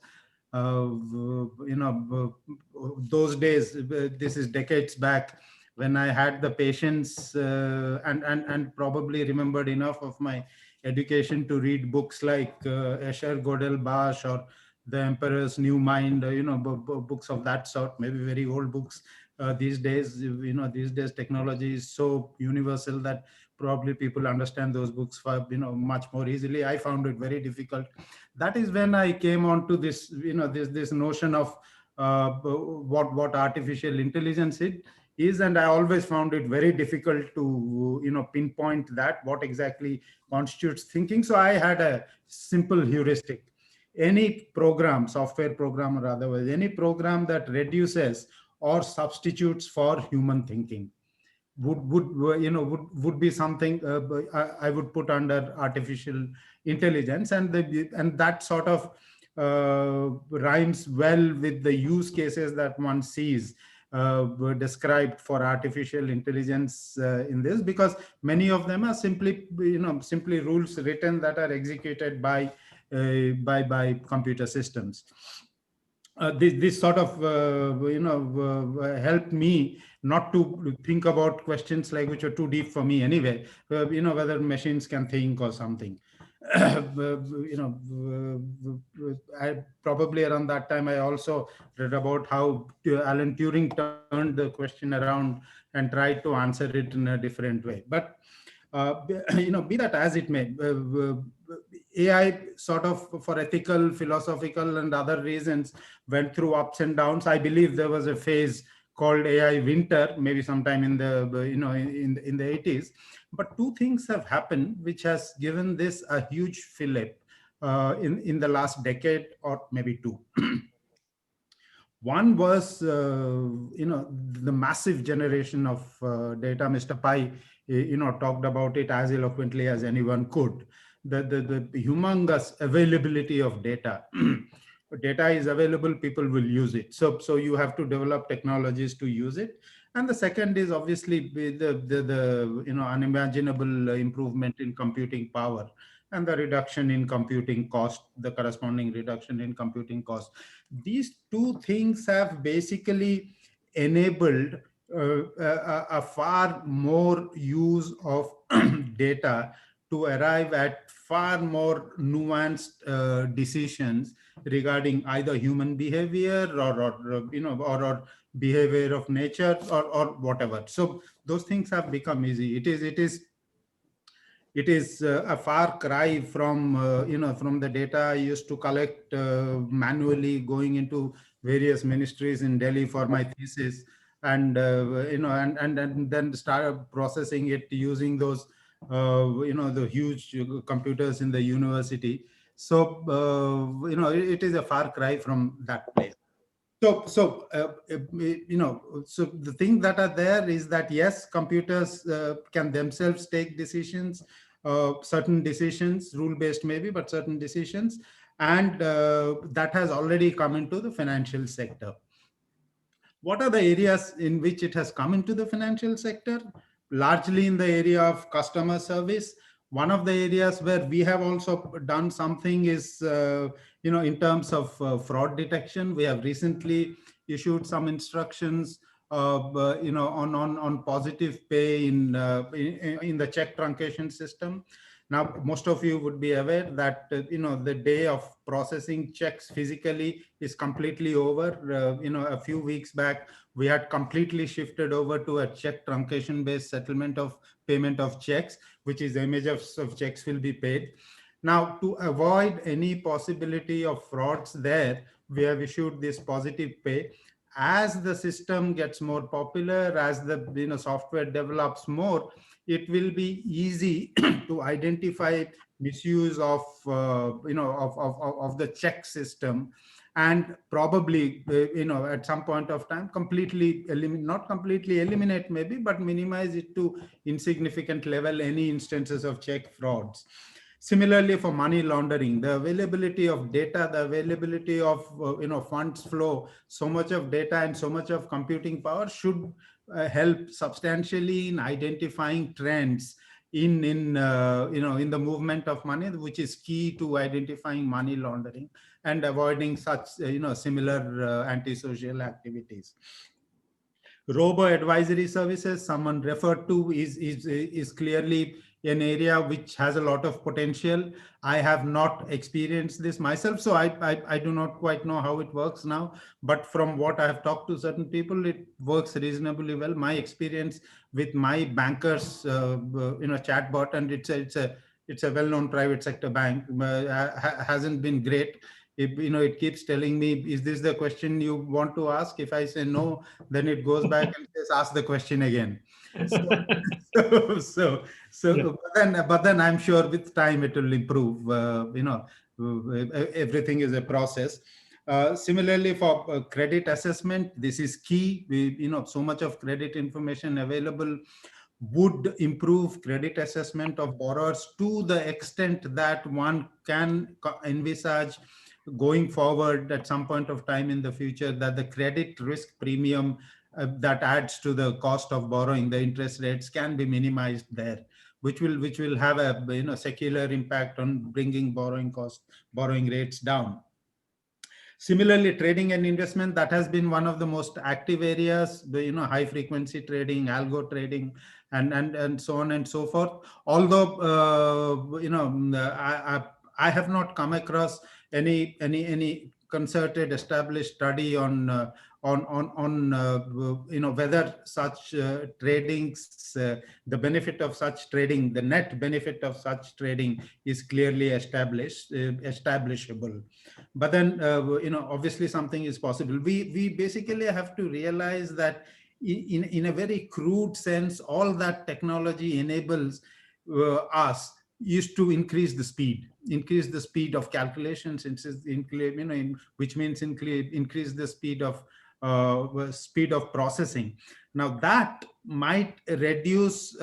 Those days, this is decades back, when I had the patience and probably remembered enough of my education to read books like Escher Godel Bash or The Emperor's New Mind, books of that sort, maybe very old books. These days, technology is so universal that probably people understand those books for much more easily. I found it very difficult. That is when I came on to this this notion of what artificial intelligence is, and I always found it very difficult to pinpoint that what exactly constitutes thinking. So I had a simple heuristic: any program, software program or otherwise, any program that reduces or substitutes for human thinking would be something I would put under artificial intelligence, and that sort of rhymes well with the use cases that one sees were described for artificial intelligence in this, because many of them are simply rules written that are executed by computer systems. This sort of helped me not to think about questions like which are too deep for me anyway, whether machines can think or something. I probably around that time I also read about how Alan Turing turned the question around and tried to answer it in a different way. But be that as it may, AI sort of for ethical, philosophical, and other reasons went through ups and downs. I believe there was a phase called AI winter, maybe sometime in the in the 80s. But two things have happened which has given this a huge fillip in the last decade or maybe two. One was, the massive generation of data. Mr. Pai, talked about it as eloquently as anyone could. The humongous availability of data. Data is available, people will use it. So you have to develop technologies to use it. And the second is obviously the unimaginable improvement in computing power and the reduction in computing cost, the corresponding reduction in computing cost. These two things have basically enabled a far more use of data to arrive at far more nuanced decisions regarding either human behavior or behavior of nature or whatever. So those things have become easy. It is a far cry from from the data I used to collect manually, going into various ministries in Delhi for my thesis, and and then start processing it using those the huge computers in the university. So it is a far cry from that place. So the thing that are there is that yes, computers can themselves take decisions, certain decisions, rule-based maybe, but certain decisions, and that has already come into the financial sector. What are the areas in which it has come into the financial sector? Largely in the area of customer service. One of the areas where we have also done something is, in terms of fraud detection. We have recently issued some instructions, on positive pay in the check truncation system. Now, most of you would be aware that the day of processing checks physically is completely over. A few weeks back, we had completely shifted over to a check truncation-based settlement of payment of checks, which is images of checks will be paid. Now, to avoid any possibility of frauds there, we have issued this positive pay. As the system gets more popular, as the software develops more, it will be easy to identify misuse of of the check system, and probably at some point of time not completely eliminate maybe, but minimize it to insignificant level any instances of check frauds. Similarly, for money laundering, the availability of data, the availability of funds flow, so much of data and so much of computing power should help substantially in identifying trends in the movement of money, which is key to identifying money laundering and avoiding such similar antisocial activities. Robo advisory services, someone referred to, is clearly an area which has a lot of potential. I have not experienced this myself, so I do not quite know how it works now. But from what I have talked to certain people, it works reasonably well. My experience with my bankers, chatbot, and it's a well-known private sector bank, hasn't been great. It keeps telling me, is this the question you want to ask? If I say no, then it goes back and says, ask the question again. But then I'm sure with time it will improve. Everything is a process. Similarly, for credit assessment, this is key. So much of credit information available would improve credit assessment of borrowers to the extent that one can envisage going forward at some point of time in the future, that the credit risk premium that adds to the cost of borrowing, the interest rates, can be minimized there, which will have a secular impact on bringing borrowing rates down. Similarly, trading and investment, that has been one of the most active areas, high frequency trading, algo trading, and so on and so forth. Although I have not come across any concerted established study on whether such tradings, the benefit of such trading, the net benefit of such trading is clearly establishable. But then obviously something is possible. We basically have to realize that in a very crude sense, all that technology enables us is to increase the speed of calculations, which means increase the speed of processing. Now that might reduce,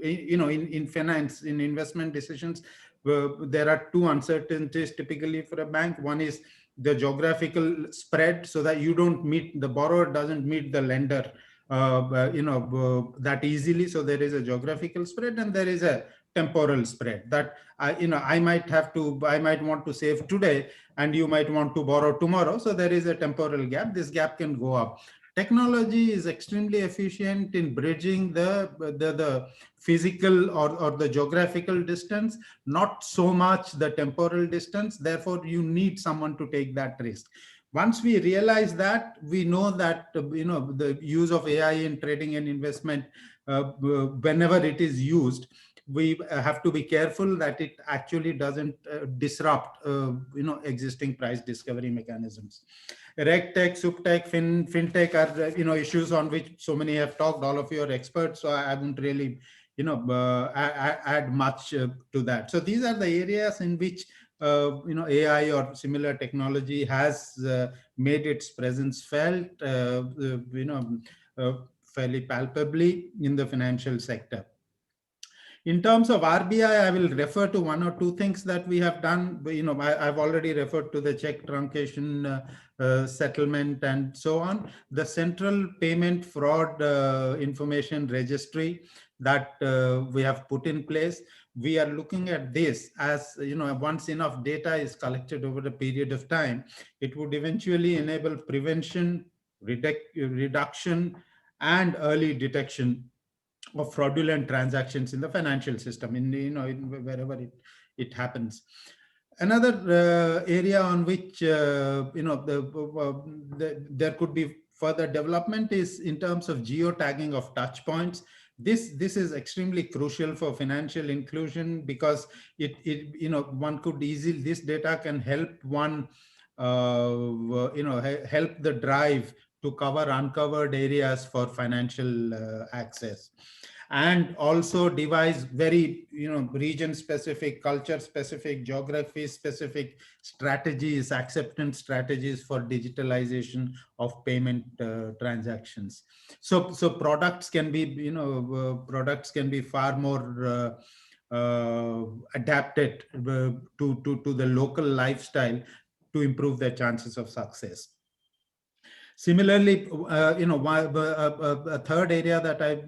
in finance, in investment decisions, there are two uncertainties typically for a bank. One is the geographical spread, so that the borrower doesn't meet the lender that easily. So there is a geographical spread, and there is a temporal spread that I might want to save today, and you might want to borrow tomorrow. So there is a temporal gap. This gap can go up. Technology is extremely efficient in bridging the physical or the geographical distance, not so much the temporal distance. Therefore, you need someone to take that risk. Once we realize that, we know that the use of AI in trading and investment, whenever it is used, we have to be careful that it actually doesn't disrupt existing price discovery mechanisms. RegTech, SupTech, FinTech are issues on which so many have talked. All of you are experts, so I wouldn't really add much to that. So these are the areas in which AI or similar technology has made its presence felt fairly palpably in the financial sector. In terms of RBI, I will refer to one or two things that we have done. I've already referred to the check truncation settlement and so on. The Central Payment Fraud Information Registry that we have put in place. We are looking at this as, once enough data is collected over a period of time, it would eventually enable prevention, reduction, and early detection of fraudulent transactions in the financial system, wherever it happens. Another area on which there could be further development is in terms of geotagging of touch points. This is extremely crucial for financial inclusion, because one could easily, this data can help one help the drive to cover uncovered areas for financial access, and also devise very region specific, culture specific, geography specific strategies, acceptance strategies for digitalization of payment transactions. So products can be far more adapted to the local lifestyle to improve their chances of success. Similarly, a third area that I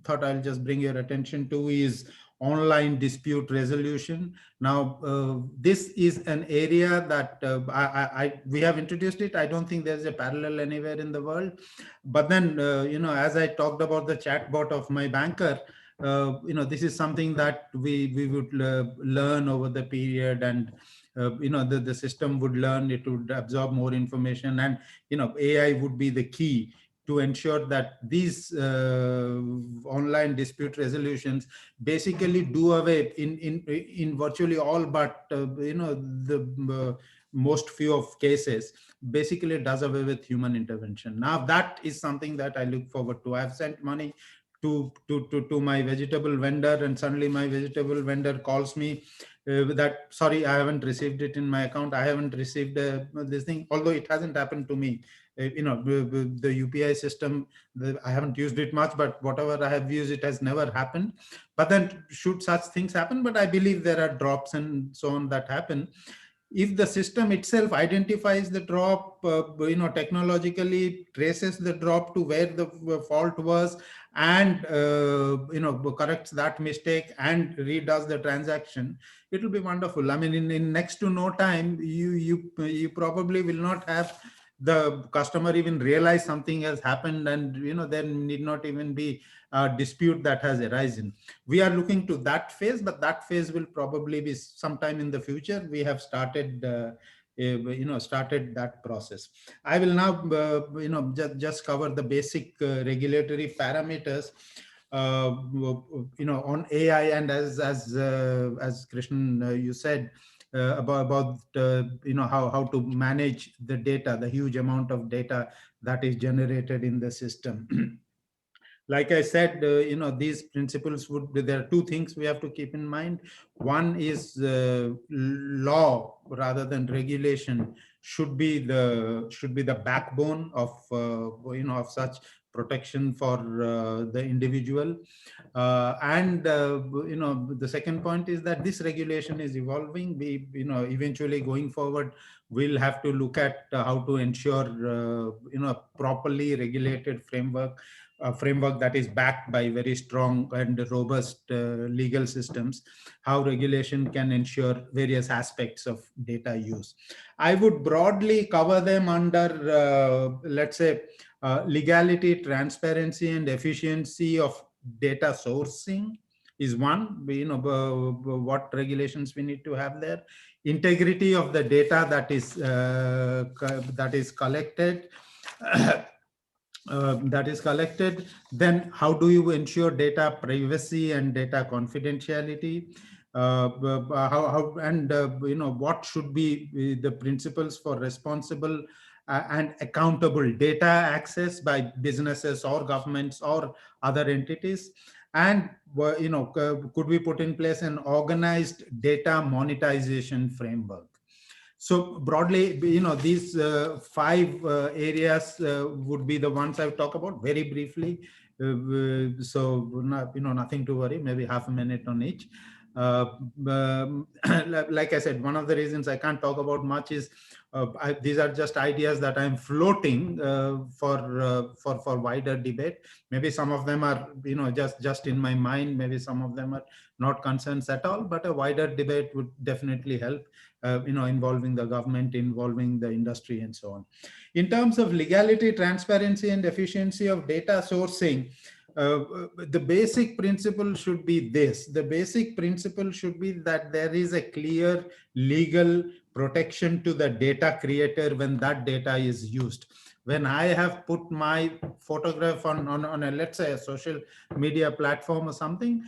thought I'll just bring your attention to is online dispute resolution. Now, this is an area that we have introduced it. I don't think there's a parallel anywhere in the world. But then, as I talked about the chatbot of my banker, this is something that we would learn over the period, and the system would learn, it would absorb more information, and AI would be the key to ensure that these online dispute resolutions basically do away in virtually all but the most few of cases, basically does away with human intervention. Now that is something that I look forward to. I've sent money to my vegetable vendor, and suddenly my vegetable vendor calls me that, sorry, I haven't received it in my account. I haven't received this thing, although it hasn't happened to me. The UPI system, I haven't used it much, but whatever I have used, it has never happened. But then should such things happen? But I believe there are drops and so on that happen. If the system itself identifies the drop, technologically traces the drop to where the fault was, and corrects that mistake and redoes the transaction, it will be wonderful. I mean, in next to no time, you probably will not have the customer even realize something has happened, and there need not even be a dispute that has arisen. We are looking to that phase, but that phase will probably be sometime in the future. We have started started that process. I will now just cover the basic regulatory parameters on AI, and as Krishnan you said about how to manage the data, the huge amount of data that is generated in the system. Like I said, these principles there are two things we have to keep in mind. One is law rather than regulation should be the backbone of of such protection for the individual. The second point is that this regulation is evolving. We eventually going forward, we'll have to look at how to ensure properly regulated framework, a framework that is backed by very strong and robust legal systems, how regulation can ensure various aspects of data use. I would broadly cover them under, let's say, legality, transparency, and efficiency of data sourcing is one. What regulations we need to have there. Integrity of the data that is collected. Then how do you ensure data privacy and data confidentiality? What should be the principles for responsible and accountable data access by businesses or governments or other entities? And could we put in place an organized data monetization framework? So broadly, these 5 areas would be the ones I've talked about very briefly. So nothing to worry, maybe half a minute on each. Like I said, one of the reasons I can't talk about much is these are just ideas that I'm floating for wider debate. Maybe some of them are just in my mind. Maybe some of them are not concerns at all. But a wider debate would definitely help. Involving the government, involving the industry, and so on. In terms of legality, transparency, and efficiency of data sourcing, the basic principle should be this. The basic principle should be that there is a clear legal protection to the data creator when that data is used. When I have put my photograph on a, let's say, a social media platform or something,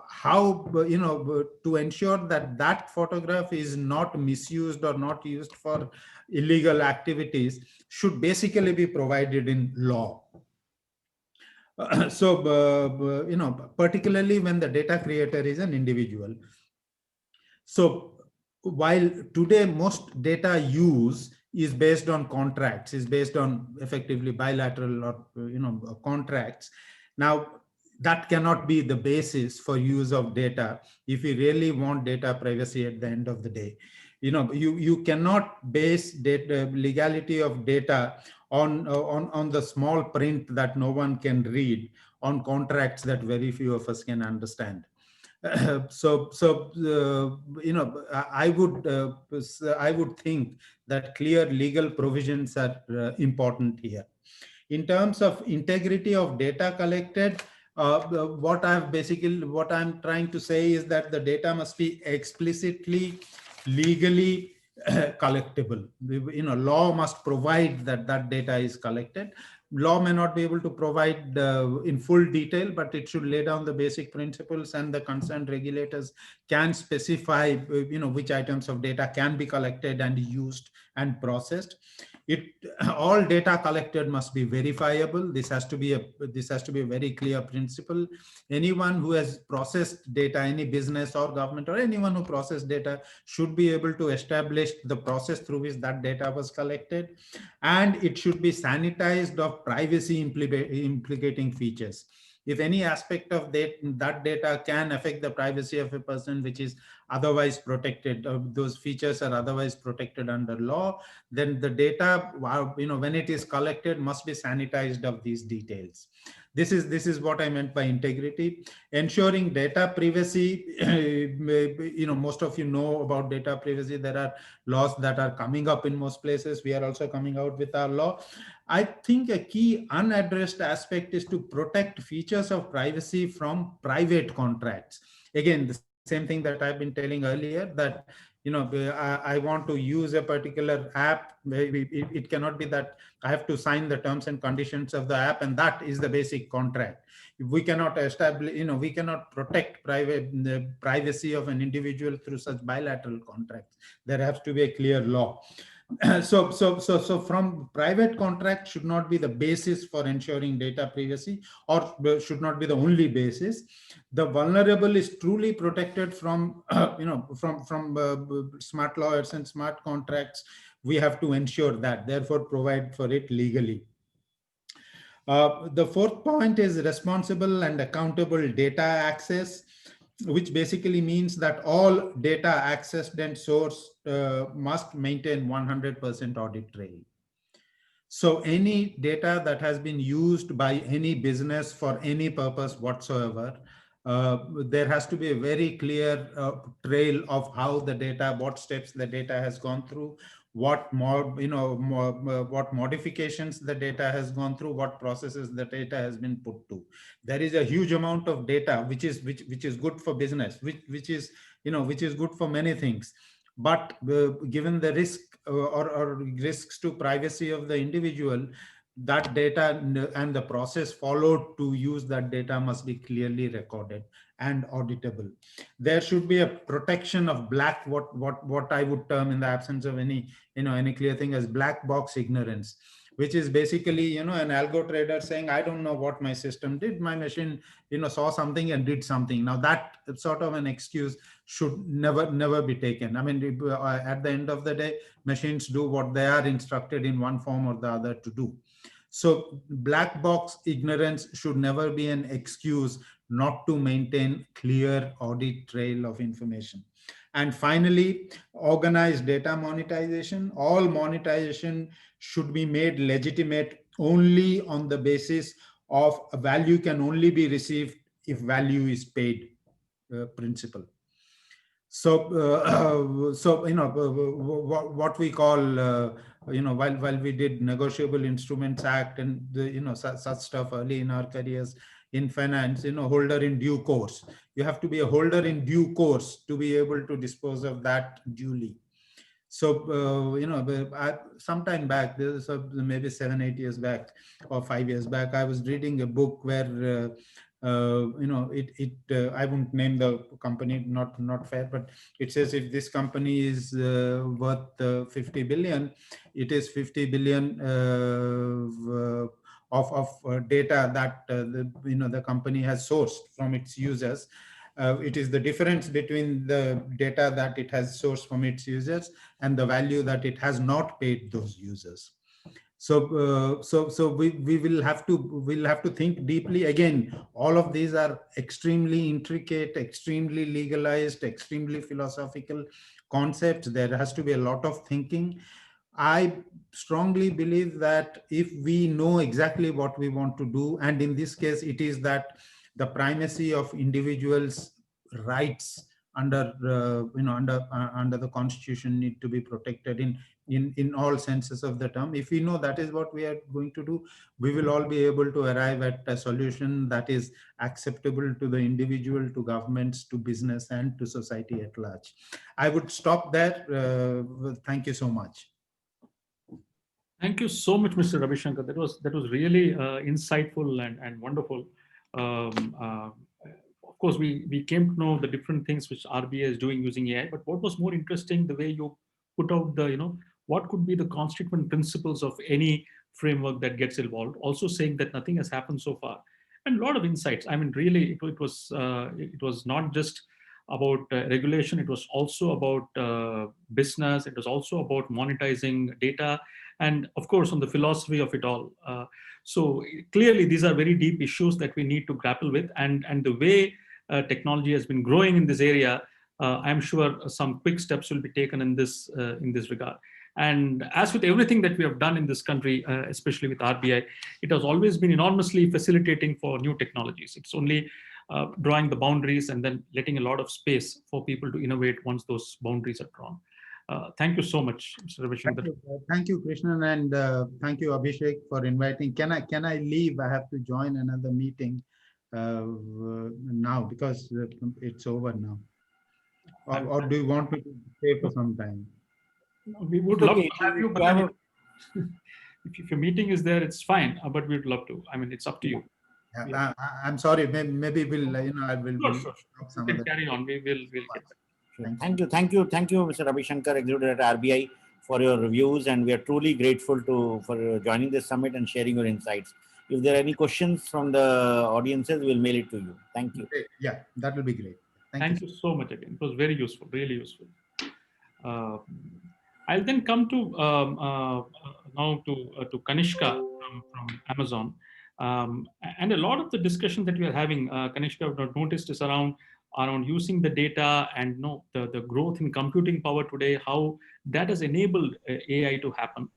how, to ensure that that photograph is not misused or not used for illegal activities should basically be provided in law. Particularly when the data creator is an individual. So while today most data use is based on contracts, is based on effectively bilateral or contracts. Now that cannot be the basis for use of data if we really want data privacy at the end of the day. You cannot base data, legality of data on the small print that no one can read, on contracts that very few of us can understand. I would think that clear legal provisions are important here. In terms of integrity of data collected, what I'm trying to say is that the data must be explicitly legally collectible. Law must provide that that data is collected. Law may not be able to provide in full detail, but it should lay down the basic principles, and the concerned regulators can specify which items of data can be collected and used and processed. All data collected must be verifiable. This has to be a very clear principle. Anyone who has processed data, any business or government or anyone who processed data, should be able to establish the process through which that data was collected, and it should be sanitized of privacy implicating features. If any aspect of that data can affect the privacy of a person, which is otherwise protected, those features are otherwise protected under law, then the data, when it is collected, must be sanitized of these details. This is what I meant by integrity. Ensuring data privacy, most of you know about data privacy. There are laws that are coming up in most places. We are also coming out with our law. I think a key unaddressed aspect is to protect features of privacy from private contracts. Again, the same thing that I've been telling earlier, that I want to use a particular app. Maybe it cannot be that I have to sign the terms and conditions of the app, and that is the basic contract. We cannot establish, we cannot protect the privacy of an individual through such bilateral contracts. There has to be a clear law. So from private contract should not be the basis for ensuring data privacy, or should not be the only basis. The vulnerable is truly protected from smart lawyers and smart contracts. We have to ensure that, therefore provide for it legally. The fourth point is responsible and accountable data access, which basically means that all data accessed and sourced must maintain 100% audit trail. So any data that has been used by any business for any purpose whatsoever, there has to be a very clear trail of how the data, what steps the data has gone through, what what modifications the data has gone through, what processes the data has been put to. There is a huge amount of data which is good for business, which is good for many things, but given the risk or risks to privacy of the individual, that data and the process followed to use that data must be clearly recorded and auditable. There should be a protection of what I would term, in the absence of any clear thing, as black box ignorance, which is basically an algo trader saying, I don't know what my system did. My machine saw something and did something. Now that sort of an excuse should never be taken. I mean, at the end of the day, machines do what they are instructed in one form or the other to do. So black box ignorance should never be an excuse not to maintain clear audit trail of information. And finally, organized data monetization. All monetization should be made legitimate only on the basis of a value can only be received if value is paid principle. So, what we call, while we did Negotiable Instruments Act and such stuff early in our careers in finance, holder in due course. You have to be a holder in due course to be able to dispose of that duly. So, sometime back, this is maybe 7-8 years back or 5 years back, I was reading a book where I won't name the company, not fair, but it says if this company is worth 50 billion, it is 50 billion of data that the company has sourced from its users. It is the difference between the data that it has sourced from its users and the value that it has not paid those users. So, we'll have to think deeply. Again, all of these are extremely intricate, extremely legalized, extremely philosophical. concepts. There has to be a lot of thinking. I strongly believe that if we know exactly what we want to do, and in this case, it is that the primacy of individuals' rights under under the Constitution need to be protected in all senses of the term. If we know that is what we are going to do, we will all be able to arrive at a solution that is acceptable to the individual, to governments, to business, and to society at large. I would stop there. Thank you so much. Thank you so much, Mr. Ravi Shankar. That was really insightful and wonderful. Of course, we came to know the different things which RBI is doing using AI. But what was more interesting, the way you put out the what could be the constituent principles of any framework that gets involved. Also saying that nothing has happened so far, and a lot of insights. I mean, really, it was not just about regulation. It was also about business. It was also about monetizing data. And of course, on the philosophy of it all. So clearly, these are very deep issues that we need to grapple with. And the way technology has been growing in this area, I'm sure some quick steps will be taken in this regard. And as with everything that we have done in this country, especially with RBI, it has always been enormously facilitating for new technologies. It's only drawing the boundaries and then letting a lot of space for people to innovate once those boundaries are drawn. Thank you so much, Mr. Ravi Shankar. Thank you, Krishnan, and thank you, Abhishek, for inviting. Can I leave? I have to join another meeting now because it's over now. Or do you want me to stay for some time? We would love to have you, but if your meeting is there, it's fine. But we'd love to. I mean, it's up to you. Yeah. I'm sorry. Maybe we'll I will. Sure. We can carry on. We will get back. Thank you, Mr. Ravi Shankar, Executive at RBI, for your reviews, and we are truly grateful for joining this summit and sharing your insights. If there are any questions from the audiences, we'll mail it to you. Thank you. Yeah, that will be great. Thank you so much again. It was very useful, really useful. I'll then come to now to Kanishka from Amazon, and a lot of the discussion that we are having, Kanishka, I've noticed is around using the data and the growth in computing power today, how that has enabled AI to happen,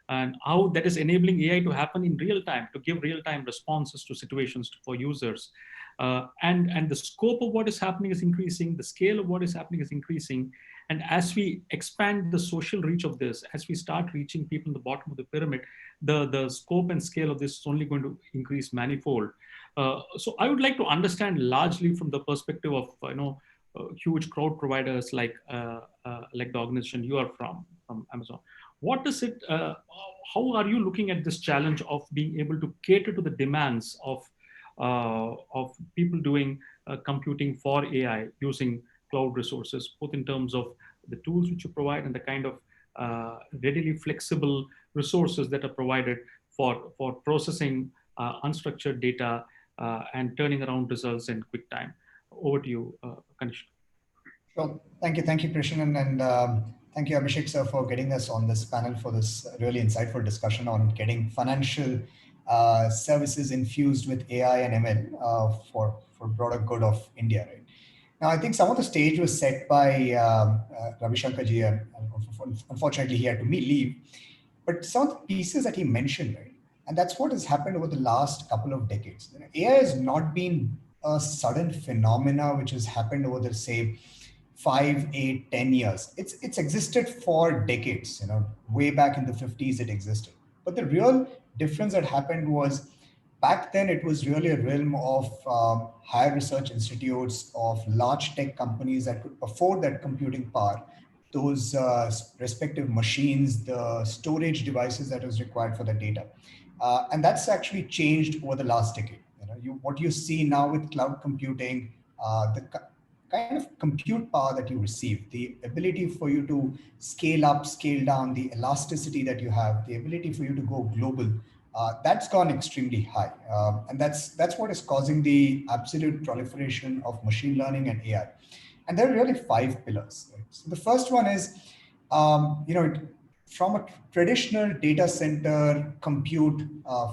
and how that is enabling AI to happen in real time, to give real-time responses to situations for users. And the scope of what is happening is increasing, the scale of what is happening is increasing. And as we expand the social reach of this, as we start reaching people in the bottom of the pyramid, the scope and scale of this is only going to increase manifold. So I would like to understand largely from the perspective of huge crowd providers like the organization you are from Amazon. What does it? How are you looking at this challenge of being able to cater to the demands of people doing computing for AI using cloud resources, both in terms of the tools which you provide and the kind of readily flexible resources that are provided for processing unstructured data and turning around results in quick time. Over to you, Kanishka. Sure. Thank you, Krishnan, and thank you, Abhishek sir, for getting us on this panel for this really insightful discussion on getting financial services infused with AI and ML for broader good of India. Right? Now, I think some of the stage was set by Ravi Shankar ji, and unfortunately he had to leave. But some of the pieces that he mentioned, right, and that's what has happened over the last couple of decades. AI has not been a sudden phenomena which has happened over the, say, 5, 8, 10 years. It's existed for decades. Way back in the 50s it existed. But the real difference that happened was back then it was really a realm of higher research institutes, of large tech companies that could afford that computing power, those respective machines, the storage devices that was required for the data. And that's actually changed over the last decade. What you see now with cloud computing, the kind of compute power that you receive, the ability for you to scale up, scale down, the elasticity that you have, the ability for you to go global, that's gone extremely high. And that's what is causing the absolute proliferation of machine learning and AI. And there are really 5 pillars. Right? So the first one is, from a traditional data center compute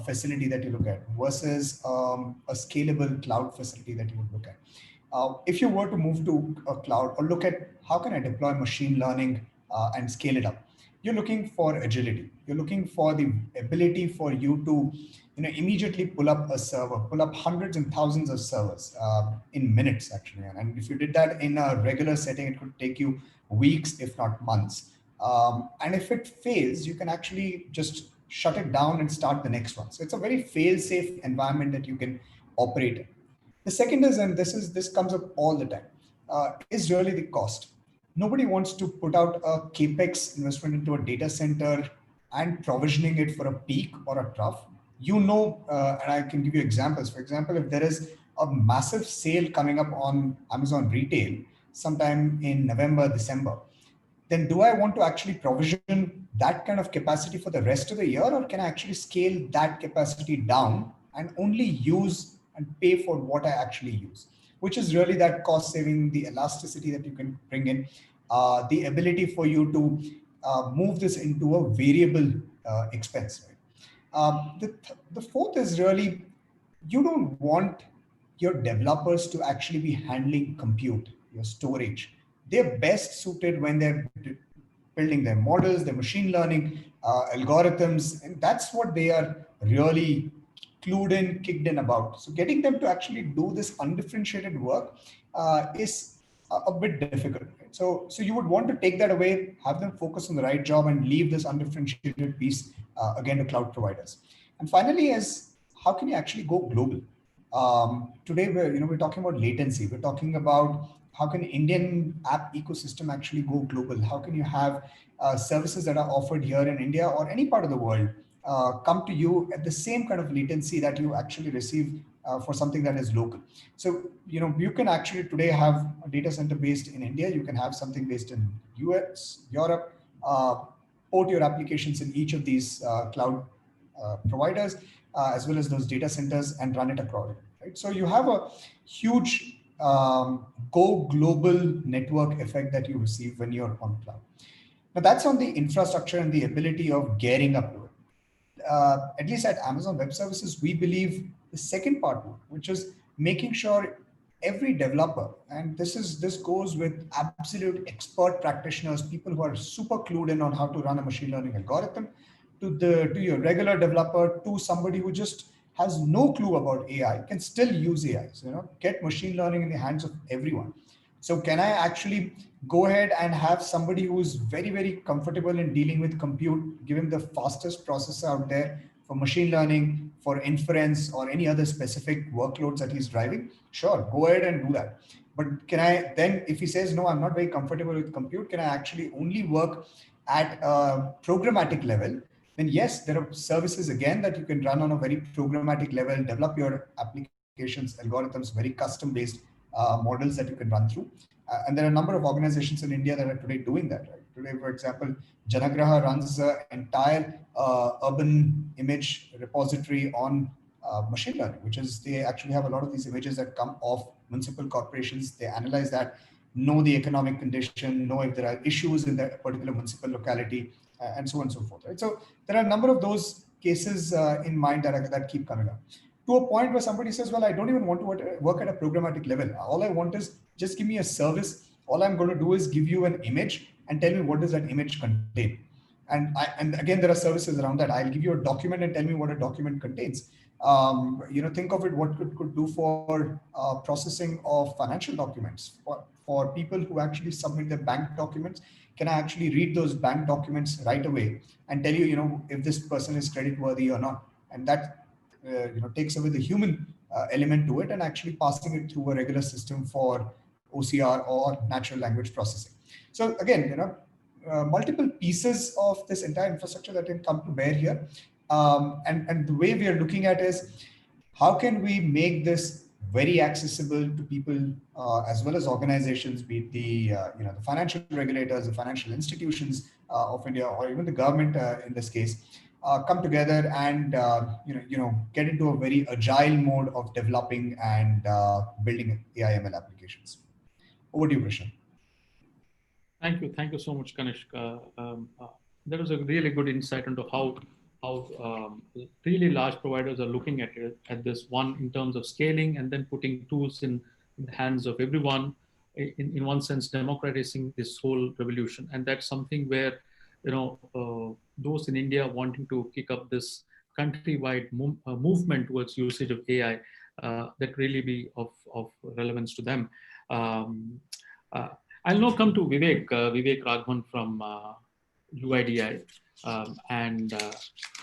facility that you look at versus a scalable cloud facility that you would look at. If you were to move to a cloud or look at how can I deploy machine learning and scale it up, you're looking for agility. You're looking for the ability for you to immediately pull up a server, pull up hundreds and thousands of servers in minutes, actually. And if you did that in a regular setting, it could take you weeks, if not months. And if it fails, you can actually just shut it down and start the next one. So it's a very fail-safe environment that you can operate in. The second is, and this comes up all the time, is really the cost. Nobody wants to put out a capex investment into a data center and provisioning it for a peak or a trough. And I can give you examples. For example, if there is a massive sale coming up on Amazon retail sometime in November, December, then do I want to actually provision that kind of capacity for the rest of the year, or can I actually scale that capacity down and only use and pay for what I actually use, which is really that cost saving, the elasticity that you can bring in, the ability for you to move this into a variable expense. Right? The fourth is really, you don't want your developers to actually be handling compute, your storage. They're best suited when they're building their models, their machine learning algorithms, and that's what they are really clued in, kicked in about. So getting them to actually do this undifferentiated work is a bit difficult. Right? So you would want to take that away, have them focus on the right job, and leave this undifferentiated piece again to cloud providers. And finally, is how can you actually go global? Today we're talking about latency. We're talking about how can Indian app ecosystem actually go global? How can you have services that are offered here in India or any part of the world come to you at the same kind of latency that you actually receive for something that is local? So, you can actually today have a data center based in India. You can have something based in US, Europe, port your applications in each of these cloud providers, as well as those data centers, and run it across. Right? So you have a huge go global network effect that you receive when you're on cloud. Now that's on the infrastructure and the ability of gearing up to it. At least at Amazon Web Services, we believe the second part, which is making sure every developer, and this goes with absolute expert practitioners, people who are super clued in on how to run a machine learning algorithm, to your regular developer, to somebody who just has no clue about AI, can still use AI. So, get machine learning in the hands of everyone. So can I actually go ahead and have somebody who's very, very comfortable in dealing with compute, give him the fastest processor out there for machine learning, for inference, or any other specific workloads that he's driving? Sure, go ahead and do that. But can I then, if he says, no, I'm not very comfortable with compute, can I actually only work at a programmatic level? Then yes, there are services again that you can run on a very programmatic level, develop your applications, algorithms, very custom-based models that you can run through. And there are a number of organizations in India that are today doing that. Right? Today, for example, Janagraha runs an entire urban image repository on machine learning, which is they actually have a lot of these images that come off municipal corporations. They analyze that, know the economic condition, know if there are issues in that particular municipal locality, and so on and so forth. Right? So there are a number of those cases in mind that keep coming up, to a point where somebody says, well, I don't even want to work at a programmatic level. All I want is just give me a service. All I'm going to do is give you an image and tell me what does that image contain. And again, there are services around that. I'll give you a document and tell me what a document contains. Think of it, what could do for processing of financial documents for people who actually submit their bank documents. Can I actually read those bank documents right away and tell you, if this person is creditworthy or not? And that takes away the human element to it and actually passing it through a regular system for OCR or natural language processing. So again, multiple pieces of this entire infrastructure that can come to bear here. And the way we are looking at is how can we make this very accessible to people as well as organizations, be it the financial regulators, the financial institutions of India, or even the government in this case, come together and get into a very agile mode of developing and building AI/ML applications. Over to you, Krishnan. Thank you so much, Kanishk. That was a really good insight into how really large providers are looking at this, one in terms of scaling and then putting tools in in the hands of everyone, in one sense, democratizing this whole revolution. And that's something where, those in India wanting to kick up this countrywide movement towards usage of AI, that really be of relevance to them. I'll now come to Vivek Raghavan from UIDI.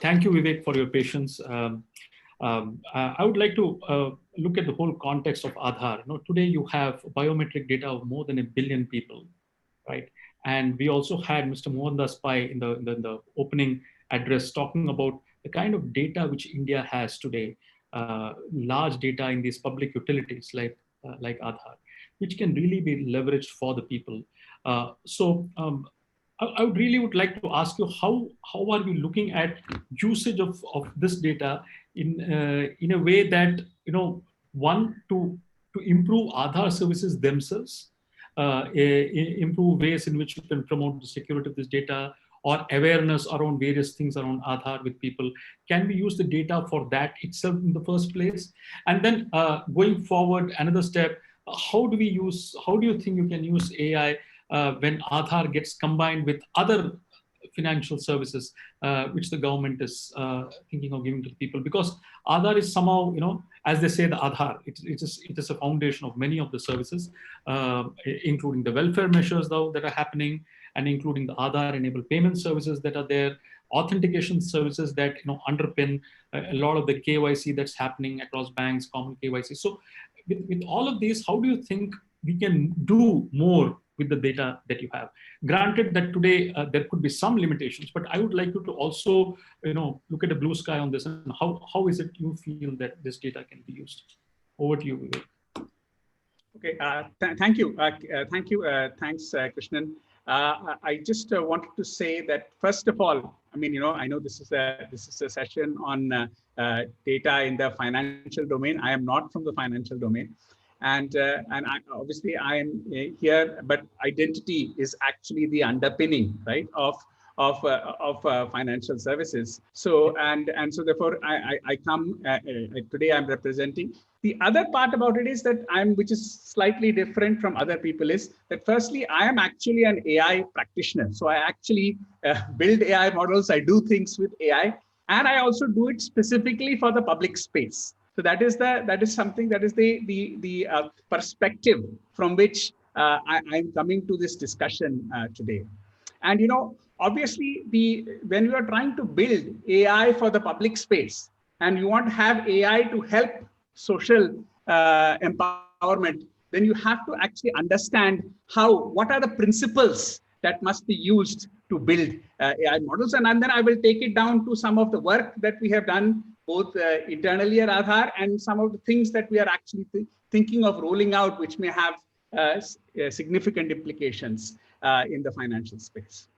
Thank you, Vivek, for your patience. I would like to look at the whole context of Aadhaar. Today you have biometric data of more than 1 billion people, right? And we also had Mr. Mohandas in the opening address talking about the kind of data which India has today, large data in these public utilities like Aadhaar, which can really be leveraged for the people. I would like to ask you, how are you looking at usage of this data in a way that, one, to improve Aadhaar services themselves, improve ways in which you can promote the security of this data, or awareness around various things around Aadhaar with people? Can we use the data for that itself in the first place? And then going forward, another step, how do you think you can use AI when Aadhaar gets combined with other financial services, which the government is thinking of giving to people? Because Aadhaar is somehow, as they say, the Aadhaar, it is a foundation of many of the services, including the welfare measures that are happening, and including the Aadhaar-enabled payment services that are there, authentication services that underpin a lot of the KYC that's happening across banks, common KYC. So with all of these, how do you think we can do more with the data that you have? Granted that today there could be some limitations, but I would like you to also look at a blue sky on this, and how is it you feel that this data can be used? Over to you, Vivek. Okay, thank you. Thanks, Krishnan. I just wanted to say that, first of all, I know this is a session on data in the financial domain. I am not from the financial domain, and obviously I am here, but identity is actually the underpinning, right, of financial services. So so therefore I come today. I'm representing. The other part about it is that which is slightly different from other people, is that firstly, I am actually an AI practitioner. So I actually build AI models. I do things with AI, and I also do it specifically for the public space. So that is the perspective from which I'm coming to this discussion today. And obviously, when you are trying to build AI for the public space, and you want to have AI to help social empowerment, then you have to actually understand what are the principles that must be used to build AI models. And then I will take it down to some of the work that we have done, both internally at Aadhaar, and some of the things that we are actually thinking of rolling out, which may have significant implications in the financial space.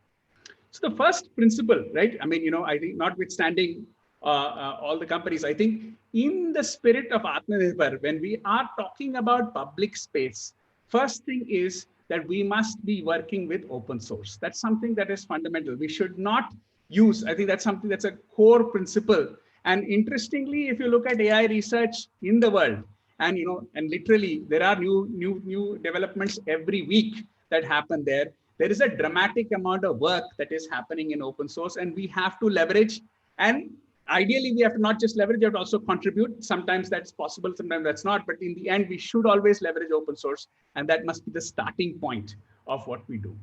So the first principle, right? I think notwithstanding all the companies, I think in the spirit of Atmanirbhar, when we are talking about public space, first thing is that we must be working with open source. That's something that is fundamental. We should not use, I think that's something that's a core principle. And interestingly, if you look at AI research in the world, and literally there are new developments every week that happen there. There is a dramatic amount of work that is happening in open source, and we have to leverage. And ideally, we have to not just leverage, but also contribute. Sometimes that's possible, sometimes that's not. But in the end, we should always leverage open source, and that must be the starting point of what we do.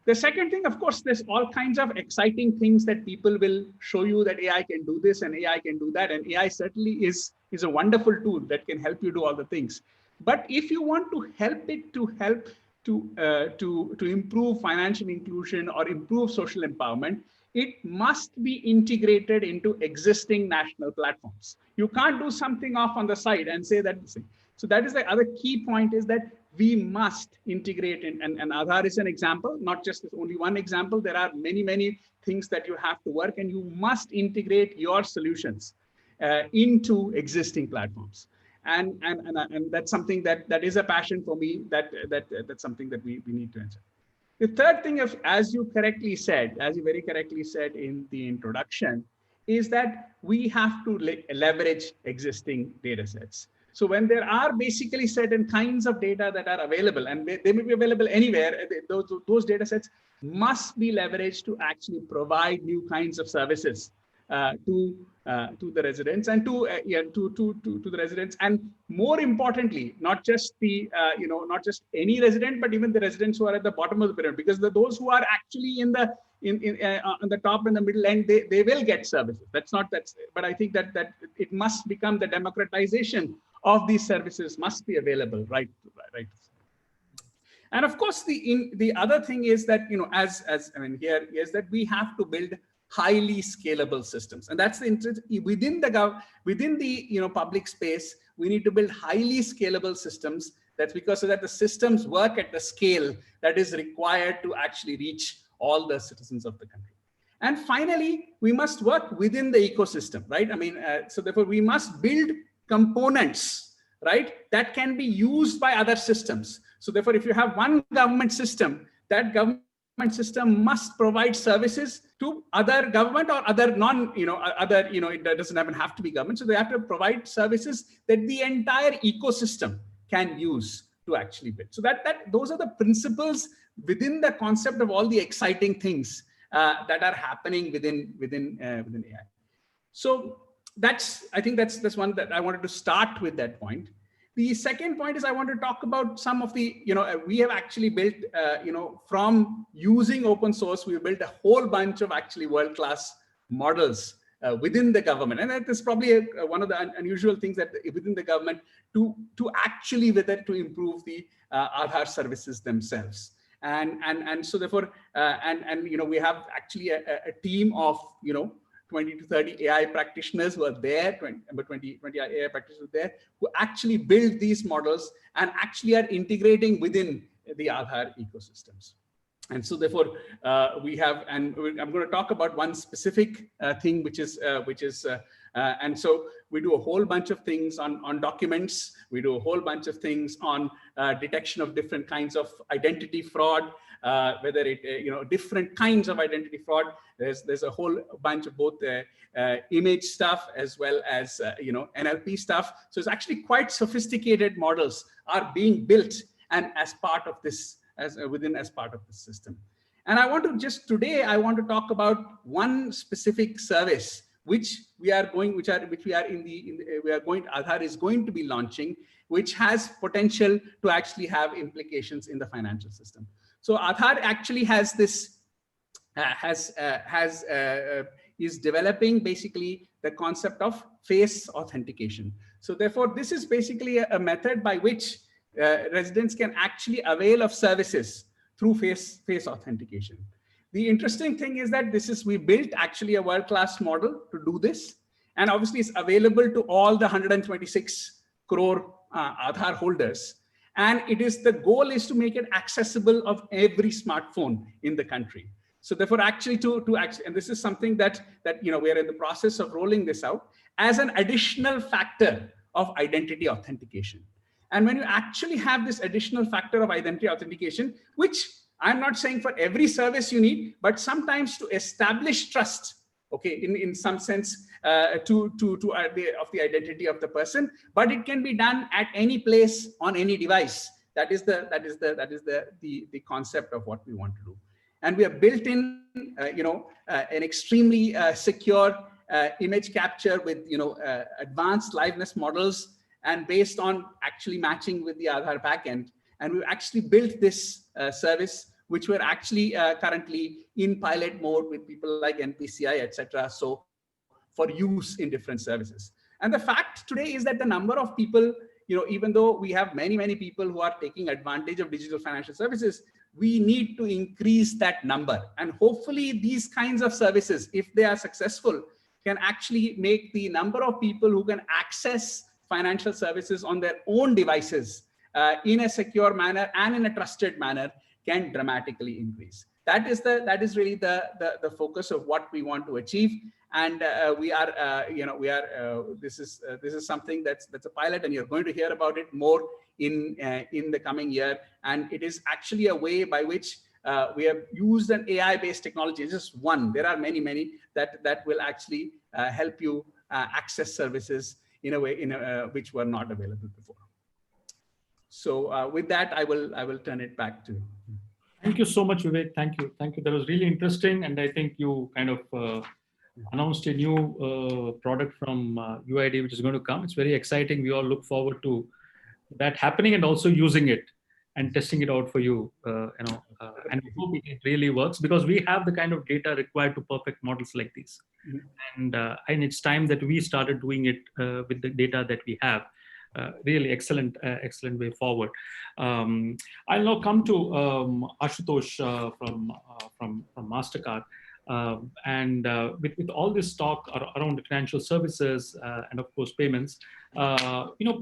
The second thing, of course, there's all kinds of exciting things that people will show you that AI can do this and AI can do that. And AI certainly is a wonderful tool that can help you do all the things. But if you want to help it to improve financial inclusion or improve social empowerment, it must be integrated into existing national platforms. You can't do something off on the side and say that. So that is the other key point, is that we must integrate in, and Aadhaar is an example, not just only one example. There are many things that you have to work, and you must integrate your solutions into existing platforms. And that's something that is a passion for me, that's something that we need to answer. The third thing, as you very correctly said in the introduction, is that we have to leverage existing data sets. So when there are basically certain kinds of data that are available, and they may be available anywhere, those data sets must be leveraged to actually provide new kinds of services to the residents and to the residents, and more importantly, not just the not just any resident, but even the residents who are at the bottom of the pyramid, because those who are actually on the top and the middle end, they will get services. But I think that it must become the democratization of these services must be available, right. And of course, the other thing is that, as I mean, here is that we have to build highly scalable systems, and that's the interest within the public space. We need to build highly scalable systems. That's because so that the systems work at the scale that is required to actually reach all the citizens of the country. And finally, we must work within the ecosystem, right? I mean, so therefore we must build components, right, that can be used by other systems. So therefore, if you have one government system, that government system must provide services to other government or other it doesn't even have to be government. So they have to provide services that the entire ecosystem can use to actually build. So those are the principles within the concept of all the exciting things that are happening within AI. So I think that's one that I wanted to start with that point. The second point is I want to talk about some of the, we have actually built, from using open source, we've built a whole bunch of actually world-class models within the government. And that is probably one of the unusual things that within the government to actually to improve the Aadhaar services themselves. And so therefore, we have actually a team of, 20 to 30 AI practitioners who are there, 20 AI practitioners there, who actually build these models and actually are integrating within the Aadhaar ecosystems. And so therefore, we have, and I'm going to talk about one specific thing, which is, and so we do a whole bunch of things on documents. We do a whole bunch of things on detection of different kinds of identity fraud, whether it, different kinds of identity fraud. There's a whole bunch of both image stuff as well as, NLP stuff. So it's actually quite sophisticated models are being built and as part of this, as part of the system. And I want to talk about one specific service Aadhaar is going to be launching, which has potential to actually have implications in the financial system. So Aadhaar actually has this, is developing basically the concept of face authentication. So therefore, this is basically a method by which residents can actually avail of services through face authentication. The interesting thing is that we built actually a world-class model to do this. And obviously it's available to all the 126 crore Aadhaar holders. And the goal is to make it accessible of every smartphone in the country. So therefore, actually and this is something that we are in the process of rolling this out as an additional factor of identity authentication. And when you actually have this additional factor of identity authentication, which I'm not saying for every service you need, but sometimes to establish trust, okay, in some sense, of the identity of the person, but it can be done at any place on any device. That is the concept of what we want to do. And we have built in, an extremely secure image capture with, advanced liveness models, and based on actually matching with the Aadhaar backend. And we've actually built this service, which we're actually currently in pilot mode with people like NPCI, etc. So for use in different services. And the fact today is that the number of people, even though we have many, many people who are taking advantage of digital financial services, we need to increase that number. And hopefully these kinds of services, if they are successful, can actually make the number of people who can access financial services on their own devices in a secure manner and in a trusted manner can dramatically increase. That is really the focus of what we want to achieve. And this is something that's a pilot, and you're going to hear about it more in the coming year. And it is actually a way by which we have used an AI-based technology. It's just one. There are many that will actually help you access services in a way which were not available before. So with that, I will turn it back to you. Thank you so much, Vivek. Thank you. That was really interesting, and I think you kind of announced a new product from UID, which is going to come. It's very exciting. We all look forward to that happening and also using it and testing it out for you. And we hope it really works, because we have the kind of data required to perfect models like these. And it's time that we started doing it with the data that we have. Really excellent way forward. I'll now come to Ashutosh from Mastercard. With all this talk around financial services and of course payments,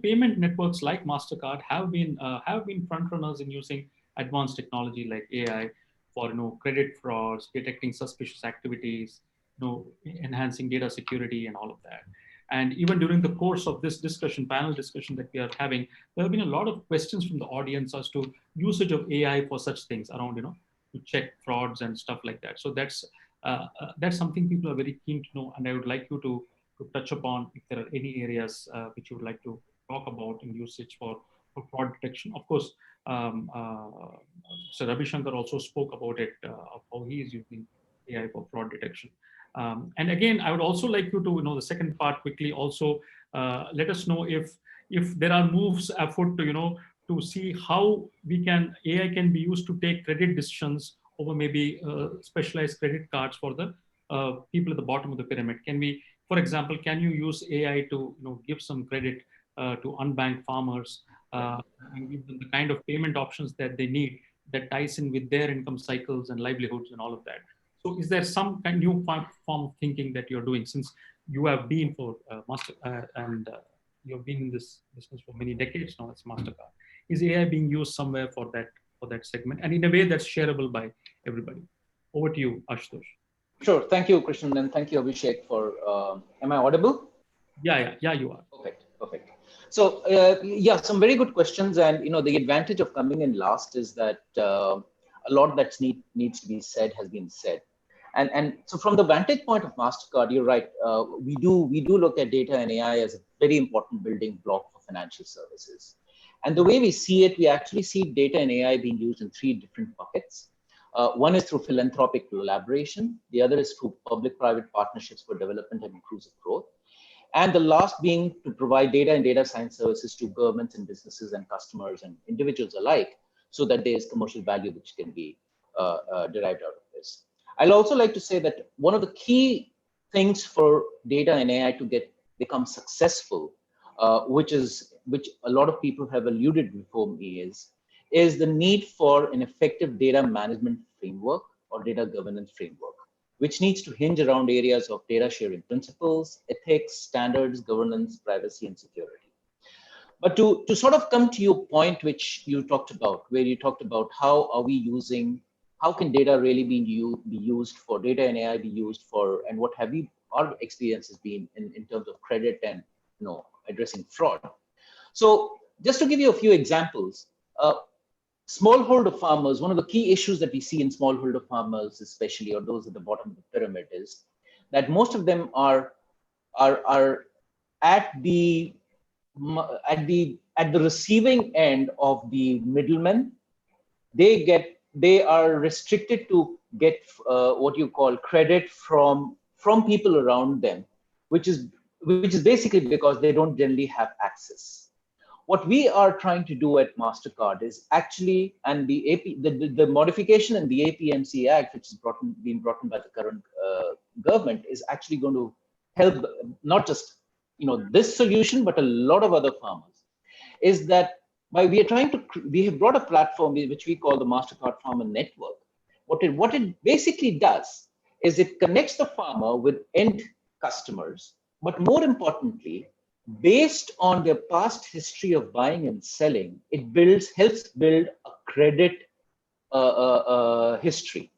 payment networks like Mastercard have been front runners in using advanced technology like AI for credit frauds, detecting suspicious activities, enhancing data security and all of that. And even during the course of this panel discussion that we are having, there have been a lot of questions from the audience as to usage of AI for such things around, to check frauds and stuff like that. So that's something people are very keen to know, and I would like you to touch upon if there are any areas which you would like to talk about in usage for fraud detection. Of course, Sir Rabi Shankar also spoke about it, of how he is using AI for fraud detection. And again, I would also like you to the second part quickly. Also, let us know if there are moves afoot to to see how AI can be used to take credit decisions over maybe specialized credit cards for the people at the bottom of the pyramid. Can we, for example, can you use AI to give some credit to unbanked farmers and give them the kind of payment options that they need that ties in with their income cycles and livelihoods and all of that? So is there some kind of new form of thinking that you're doing, since you have been for you've been in this business for many decades now as Mastercard? Is AI being used somewhere for that segment, and in a way that's shareable by everybody? Over to you, Ashutosh. Sure. Thank you, Krishnan, and thank you, Abhishek, for. Am I audible? Yeah, you are. Perfect. So yeah, some very good questions, and the advantage of coming in last is that a lot that needs to be said has been said. And so from the vantage point of Mastercard, you're right. We do look at data and AI as a very important building block for financial services. And the way we see it, we actually see data and AI being used in three different buckets. One is through philanthropic collaboration. The other is through public-private partnerships for development and inclusive growth. And the last being to provide data and data science services to governments and businesses and customers and individuals alike, so that there is commercial value which can be derived out of this. I'd also like to say that one of the key things for data and AI to become successful, which a lot of people have alluded before me, is the need for an effective data management framework or data governance framework, which needs to hinge around areas of data sharing principles, ethics, standards, governance, privacy, and security. But to sort of come to your point, which you talked about, where you talked about how can data really be used for data and AI be used for, and what have our experiences been in terms of credit and addressing fraud. So just to give you a few examples, smallholder farmers, one of the key issues that we see in smallholder farmers, especially, or those at the bottom of the pyramid, is that most of them are at the receiving end of the middlemen. They are restricted to get what you call credit from people around them, which is basically because they don't generally have access. What we are trying to do at Mastercard is actually, and the modification in the APMC Act, which is being brought in by the current government, is actually going to help not just this solution, but a lot of other farmers. Is that we have brought a platform which we call the Mastercard Farmer Network. What it basically does is it connects the farmer with end customers, but more importantly, based on their past history of buying and selling, it helps build a credit history.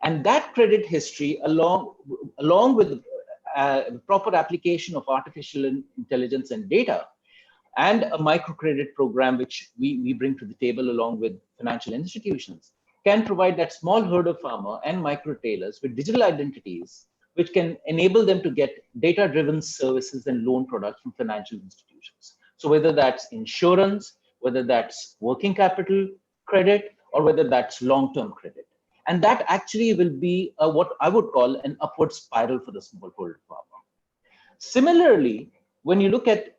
And that credit history, along with proper application of artificial intelligence and data, and a microcredit program, which we bring to the table along with financial institutions, can provide that smallholder farmer and micro retailers with digital identities which can enable them to get data-driven services and loan products from financial institutions. So whether that's insurance, whether that's working capital credit, or whether that's long-term credit. And that actually will be what I would call an upward spiral for the smallholder farmer. Similarly, when we look at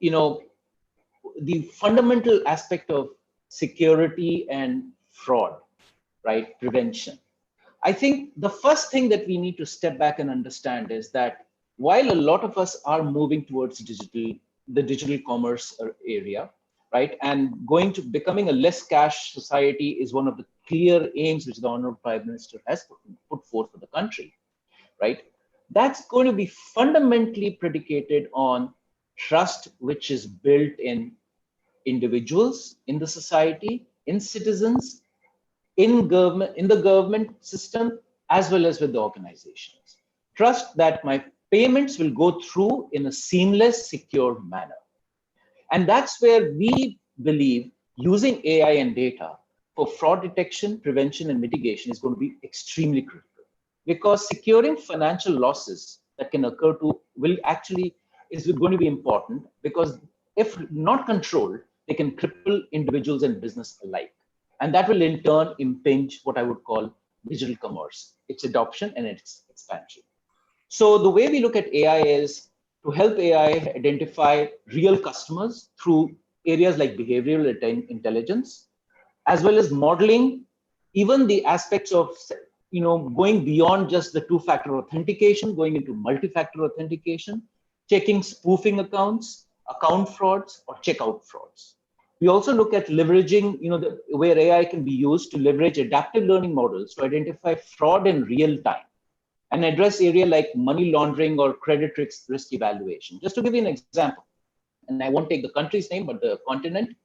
the fundamental aspect of security and fraud, right, prevention, I think the first thing that we need to step back and understand is that while a lot of us are moving towards the digital commerce area, right, and going to becoming a less cash society is one of the clear aims which the Honorable Prime Minister has put forth for the country, right? That's going to be fundamentally predicated on trust, which is built in individuals, in the society, in citizens, in the government system, as well as with the organizations. Trust that my payments will go through in a seamless, secure manner. And that's where we believe using AI and data for fraud detection, prevention, and mitigation is going to be extremely critical, because securing financial losses that can occur is going to be important, because if not controlled, they can cripple individuals and business alike. And that will in turn impinge what I would call digital commerce, its adoption and its expansion. So the way we look at AI is to help AI identify real customers through areas like behavioral intelligence, as well as modeling even the aspects of going beyond just the two-factor authentication, going into multi-factor authentication, checking spoofing accounts, account frauds, or checkout frauds. We also look at leveraging, where AI can be used to leverage adaptive learning models to identify fraud in real time and address areas like money laundering or credit risk evaluation. Just to give you an example, and I won't take the country's name, but the continent.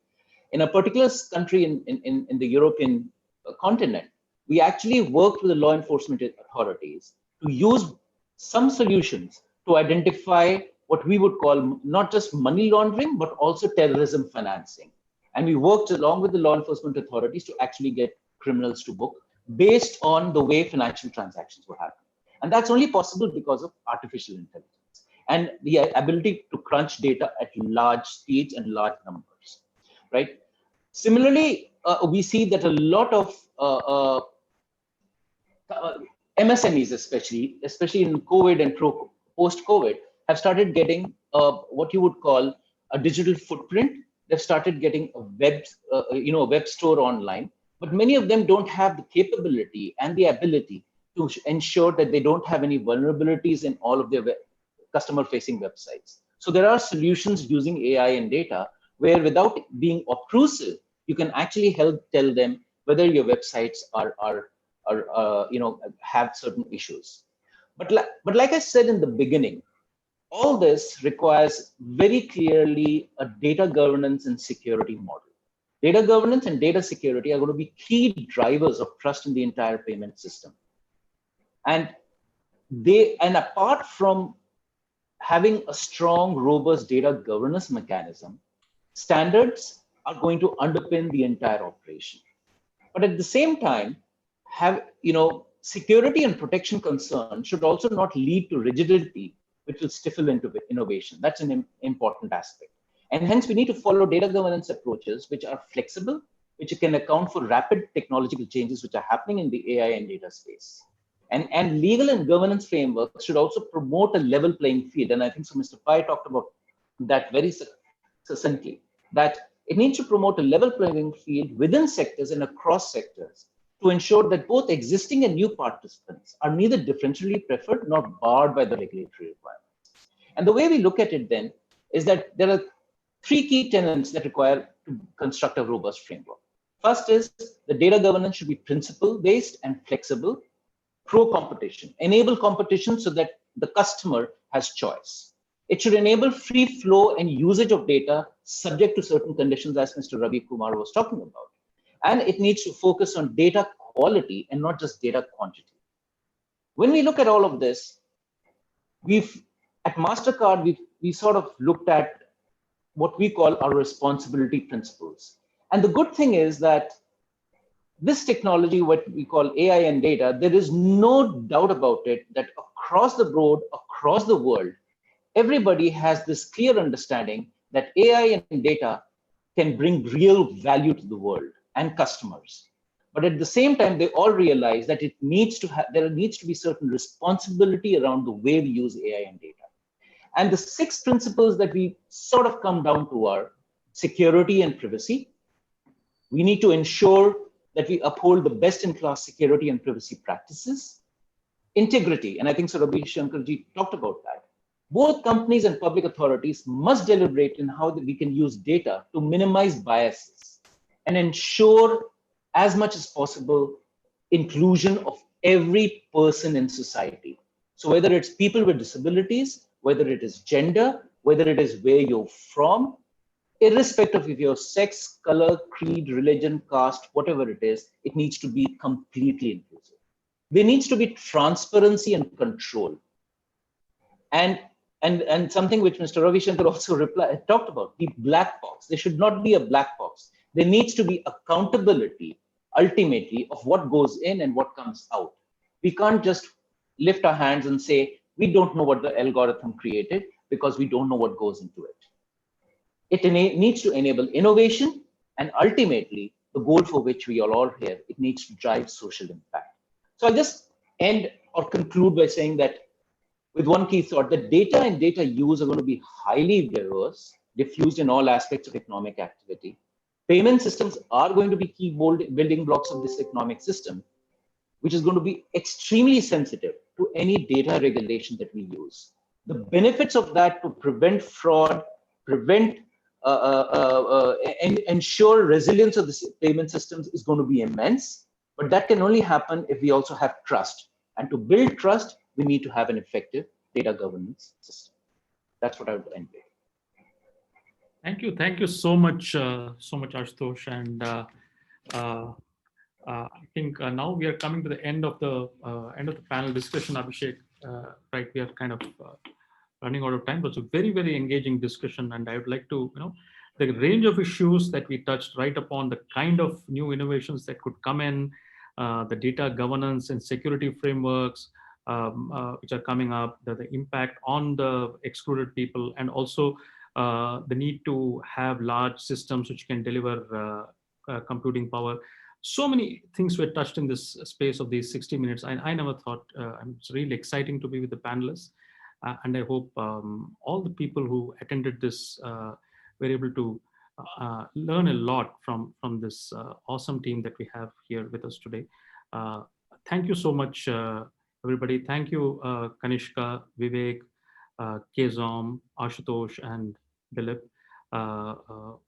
In a particular country in the European continent, we actually worked with the law enforcement authorities to use some solutions to identify what we would call not just money laundering, but also terrorism financing. And we worked along with the law enforcement authorities to actually get criminals to book based on the way financial transactions were happening. And that's only possible because of artificial intelligence and the ability to crunch data at large speeds and large numbers, right? Similarly, we see that a lot of MSMEs, especially in COVID and post-COVID, have started getting what you would call a digital footprint. They've started getting a web store online, but many of them don't have the capability and the ability to ensure that they don't have any vulnerabilities in all of their customer-facing websites. So there are solutions using AI and data where, without being obtrusive, you can actually help tell them whether your websites have certain issues. But like I said in the beginning, all this requires very clearly a data governance and security model. Data governance and data security are going to be key drivers of trust in the entire payment system. And apart from having a strong, robust data governance mechanism, standards are going to underpin the entire operation. But at the same time, security and protection concerns should also not lead to rigidity, which will stifle into innovation. That's an important aspect. And hence, we need to follow data governance approaches which are flexible, which can account for rapid technological changes which are happening in the AI and data space. And legal and governance frameworks should also promote a level playing field. And I think so Mr. Pai talked about that very succinctly, that it needs to promote a level playing field within sectors and across sectors to ensure that both existing and new participants are neither differentially preferred nor barred by the regulatory requirements. And the way we look at it then is that there are three key tenets that require to construct a robust framework. First is the data governance should be principle-based and flexible, pro-competition, enable competition so that the customer has choice. It should enable free flow and usage of data subject to certain conditions, as Mr. Rabi Kumar was talking about. And it needs to focus on data quality and not just data quantity. When we look at all of this, at Mastercard, we sort of looked at what we call our responsibility principles. And the good thing is that this technology, what we call AI and data, there is no doubt about it that across the board, across the world, everybody has this clear understanding that AI and data can bring real value to the world and customers. But at the same time, they all realize that there needs to be certain responsibility around the way we use AI and data. And the 6 principles that we sort of come down to are security and privacy. We need to ensure that we uphold the best-in-class security and privacy practices. Integrity, and I think Sir Rabi Shankarji talked about that. Both companies and public authorities must deliberate in how we can use data to minimize biases and ensure as much as possible inclusion of every person in society. So whether it's people with disabilities, whether it is gender, whether it is where you're from, irrespective of your sex, color, creed, religion, caste, whatever it is, it needs to be completely inclusive. There needs to be transparency and control. And something which Mr. Ravi Shankar also talked about, the black box. There should not be a black box. There needs to be accountability, ultimately, of what goes in and what comes out. We can't just lift our hands and say, we don't know what the algorithm created because we don't know what goes into it. It needs to enable innovation, and ultimately, the goal for which we are all here, it needs to drive social impact. So I'll just end or conclude by saying that with one key thought, that data and data use are going to be highly diverse, diffused in all aspects of economic activity. Payment systems are going to be key building blocks of this economic system, which is going to be extremely sensitive to any data regulation that we use. The benefits of that to prevent fraud, and ensure resilience of the payment systems is going to be immense, but that can only happen if we also have trust. And to build trust, we need to have an effective data governance system. That's what I would end with. Thank you so much, Ashutosh. And I think now we are coming to the end of the panel discussion, Abhishek. Right, we are kind of running out of time, but it's a very, very engaging discussion. And I would like to, the range of issues that we touched right upon, the kind of new innovations that could come in, the data governance and security frameworks, which are coming up, the impact on the excluded people, and also the need to have large systems which can deliver computing power. So many things were touched in this space of these 60 minutes. I never thought, it's really exciting to be with the panelists. And I hope all the people who attended this were able to learn a lot from this awesome team that we have here with us today. Thank you so much, everybody. Thank you, Kanishka, Vivek, Keyzom, Ashutosh, and Dilip.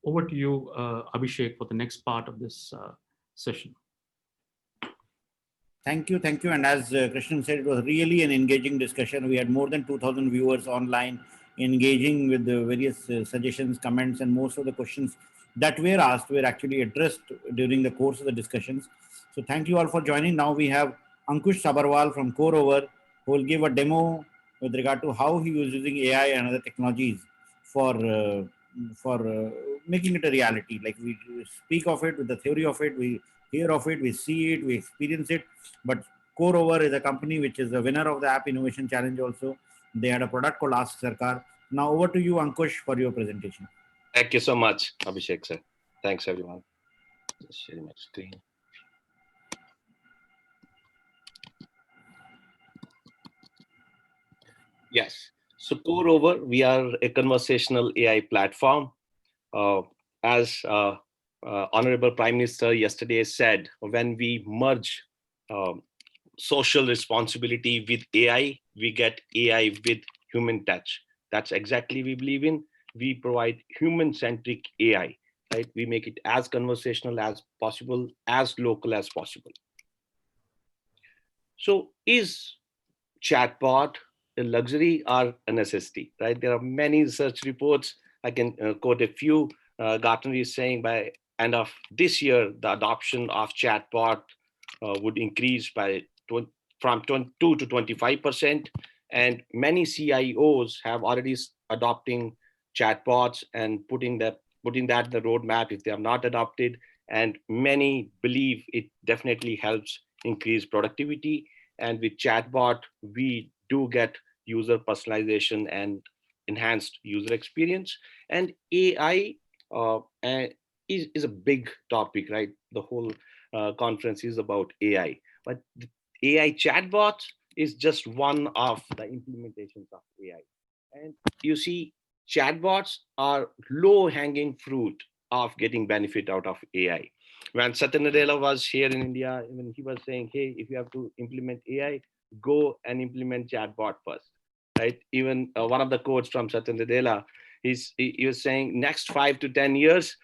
Over to you, Abhishek, for the next part of this session. Thank you. And as Krishnan said, it was really an engaging discussion. We had more than 2,000 viewers online engaging with the various suggestions, comments, and most of the questions that were asked were actually addressed during the course of the discussions. So thank you all for joining. Now we have Ankush Sabarwal from CoreOver, who will give a demo with regard to how he was using AI and other technologies for making it a reality. Like, we speak of it with the theory of it, we hear of it, we see it, we experience it. But CoreOver is a company which is a winner of the App Innovation Challenge also. They had a product called Ask Sarkar. Now over to you, Ankush, for your presentation. Thank you so much, Abhishek sir. Thanks, everyone. Just sharing my screen. Yes. So CoreOver, we are a conversational AI platform. As Honorable Prime Minister yesterday said, when we merge social responsibility with AI, we get AI with human touch. That's exactly we believe in. We provide human-centric AI, right? We make it as conversational as possible, as local as possible. So is chatbot a luxury or a necessity, right? There are many research reports. I can quote a few. Gartner is saying by end of this year, the adoption of chatbot would increase by from 22 to 25%. And many CIOs have already adopting chatbots and putting that in the roadmap if they have not adopted. and many believe it definitely helps increase productivity. And with chatbot, we do get user personalization and enhanced user experience. And AI is a big topic, right? The whole conference is about AI, but the AI chatbot is just one of the implementations of AI. And you see, chatbots are low-hanging fruit of getting benefit out of AI. When Satya Nadella was here in India, even he was saying, hey, if you have to implement AI, go and implement chatbot first, right? Even one of the quotes from Satya Nadella, he was saying, next 5 to 10 years,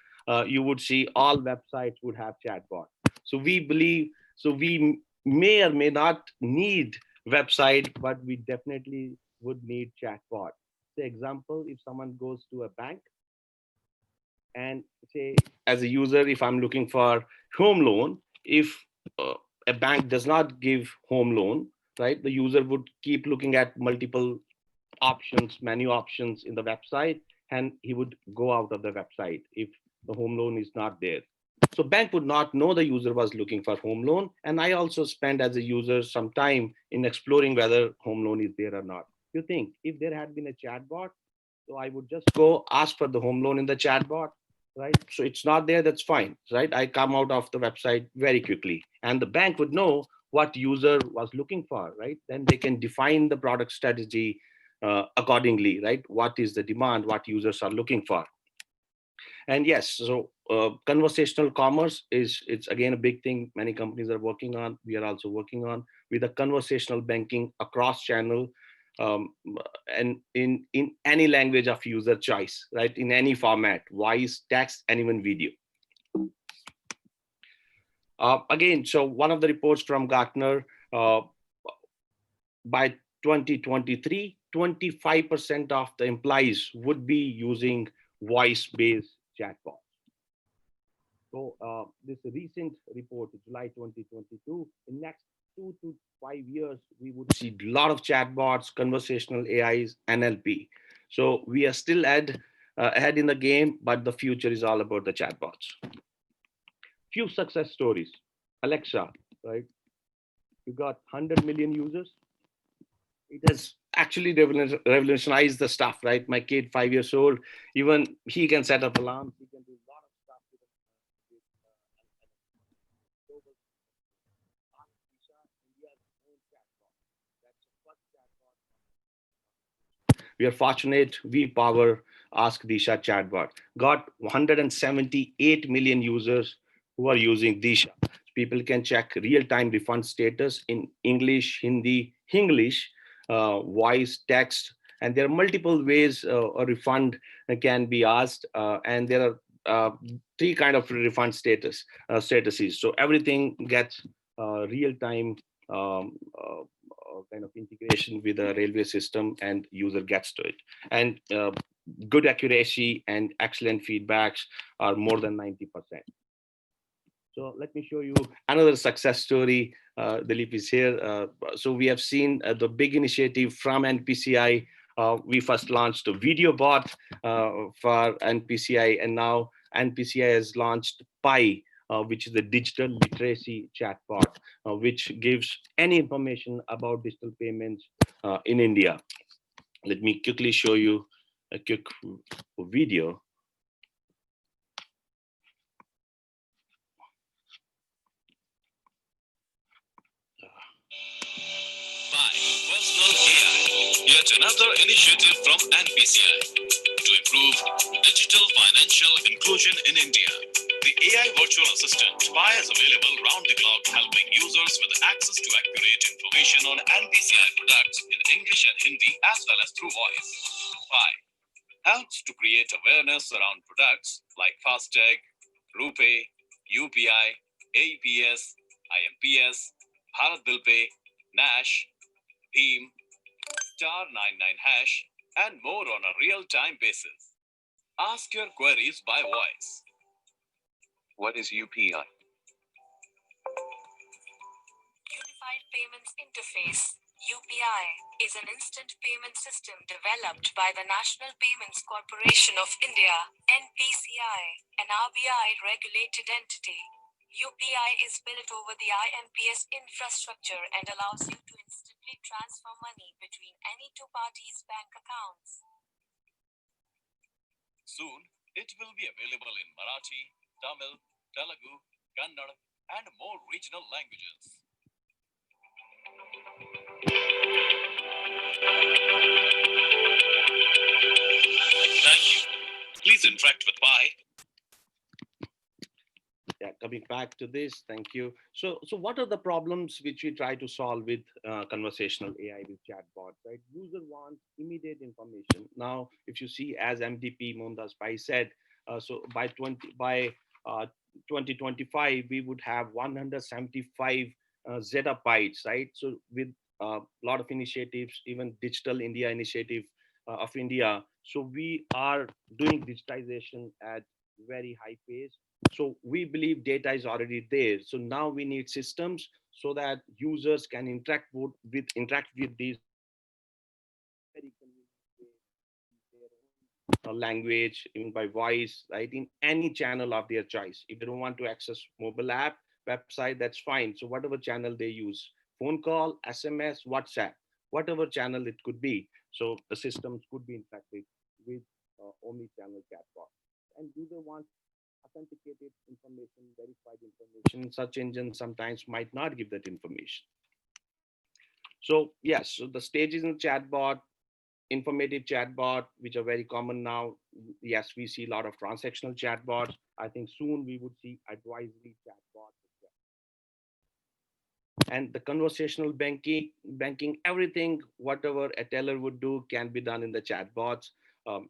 you would see all websites would have chatbot. So we believe, so we may or may not need website, but we definitely would need chatbot. For example, if someone goes to a bank and say, as a user, if I'm looking for home loan, if a bank does not give home loan, right, the user would keep looking at multiple options, menu options in the website, and he would go out of the website if the home loan is not there. So bank would not know the user was looking for home loan. And I also spend as a user some time in exploring whether home loan is there or not. You think if there had been a chatbot, so I would just go ask for the home loan in the chatbot, right? So it's not there, that's fine, right? I come out of the website very quickly, and the bank would know what user was looking for, right? Then they can define the product strategy accordingly, right? What is the demand, what users are looking for. And yes, so conversational commerce it's again a big thing many companies are working on. We are also working on with a conversational banking across channel, and in any language of user choice, right? In any format, voice, text, and even video. Again, so one of the reports from Gartner, by 2023, 25% of the employees would be using voice-based chatbot. So this recent report, July 2022, in next 2 to 5 years, we would see a lot of chatbots, conversational AIs, NLP. So we are still ahead in the game, but the future is all about the chatbots. Few success stories. Alexa, right? You got 100 million users. It has actually revolutionized the stuff, right? My kid, 5 years old, even he can set up alarms. He can do a lot of stuff with We are fortunate, we power Ask Disha chatbot. Got 178 million users who are using Disha. People can check real-time refund status in English, Hindi, English, voice, text, and there are multiple ways a refund can be asked, and there are 3 kind of refund statuses. So everything gets real-time kind of integration with the railway system, and user gets to it. And good accuracy and excellent feedbacks are more than 90%. So let me show you another success story. Dilip is here. So we have seen the big initiative from NPCI. We first launched a video bot for NPCI, and now NPCI has launched Pi, which is the digital literacy chatbot, which gives any information about digital payments in India. Let me quickly show you a quick video. Personal AI, yet another initiative from NPCI to improve digital financial inclusion in India. The AI virtual assistant Pi is available round the clock, helping users with access to accurate information on NPCI products in English and Hindi, as well as through voice. Pi helps to create awareness around products like FASTag, RuPay, UPI, AEPS, IMPS, Bharat Bill Pay, NASH, Team, *99#, and more on a real-time basis. Ask your queries by voice. What is UPI? Unified Payments Interface, UPI UPI is an instant payment system developed by the National Payments Corporation of India, NPCI, an RBI-regulated entity. UPI is built over the IMPS infrastructure and allows you to instantly transfer money between any two parties' bank accounts. Soon, it will be available in Marathi, Tamil, Telugu, Kannada, and more regional languages. Thank you. Please interact with Pi. Yeah, coming back to this, thank you. So what are the problems which we try to solve with conversational AI with chatbots, right? User wants immediate information. Now, if you see, as MDP Mohandas Pai said, so by 2025, we would have 175 zettabytes, right? So with a lot of initiatives, even Digital India initiative of India. So we are doing digitization at very high pace. So we believe data is already there. So now we need systems so that users can interact with these very convenient way, language, even by voice, right? In any channel of their choice. If they don't want to access mobile app, website, that's fine. So whatever channel they use, phone call, SMS, WhatsApp, whatever channel it could be. So the systems could be interacted with omni-channel chatbot. And user wants authenticated information, verified information. Such engines sometimes might not give that information. So yes, so the stages in the chatbot, informative chatbot, which are very common now. Yes, we see a lot of transactional chatbots. I think soon we would see advisory chatbots as well. And the conversational banking, everything, whatever a teller would do can be done in the chatbots.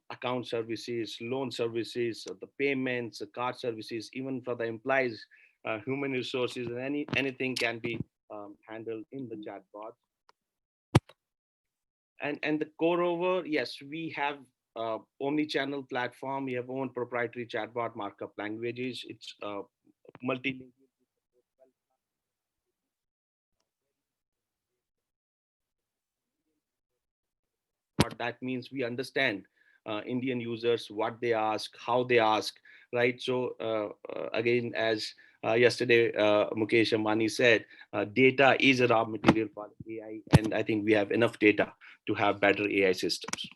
Account services, loan services, the payments, the card services, even for the employees, human resources, and anything can be handled in the chatbot. And the core over, yes, we have omni-channel platform. We have own proprietary chatbot markup languages. It's multilingual. What that means, we understand Indian users, what they ask, how they ask, right? So again, as yesterday Mukesh Ambani said, data is a raw material for AI, and I think we have enough data to have better AI systems.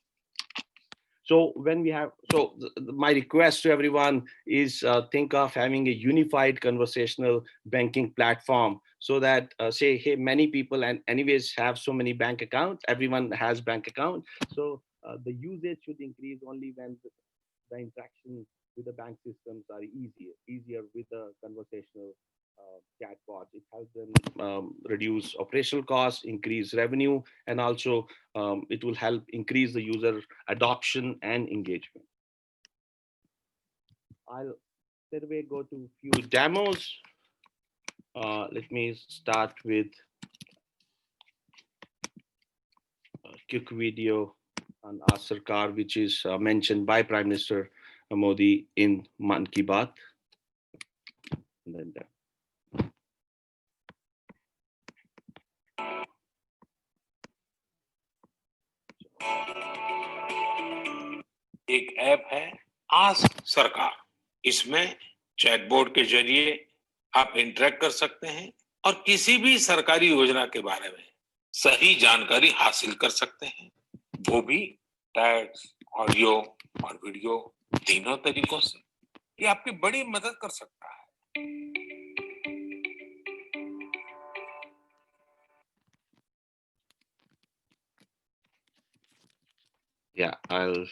So when we have, so my request to everyone is think of having a unified conversational banking platform, so that say, hey, many people and anyways have so many bank accounts, everyone has bank account. So the usage should increase only when the interaction with the bank systems are easier with the conversational chatbots. It helps them reduce operational costs, increase revenue, and also it will help increase the user adoption and engagement. I'll straight away go to a few demos. Let me start with a quick video on Sankar, which is mentioned by Prime Minister Modi in Man Ki Baat. And then एक app है ask सरकार। इसमें chatboard के जरिए आप interact कर सकते हैं और किसी भी सरकारी योजना के बारे में सही जानकारी हासिल कर सकते हैं, वो भी टेक्स्ट, ऑडियो और वीडियो तीनों तरीकों से। ये आपकी बड़ी मदद कर सकता है। yeah, I'll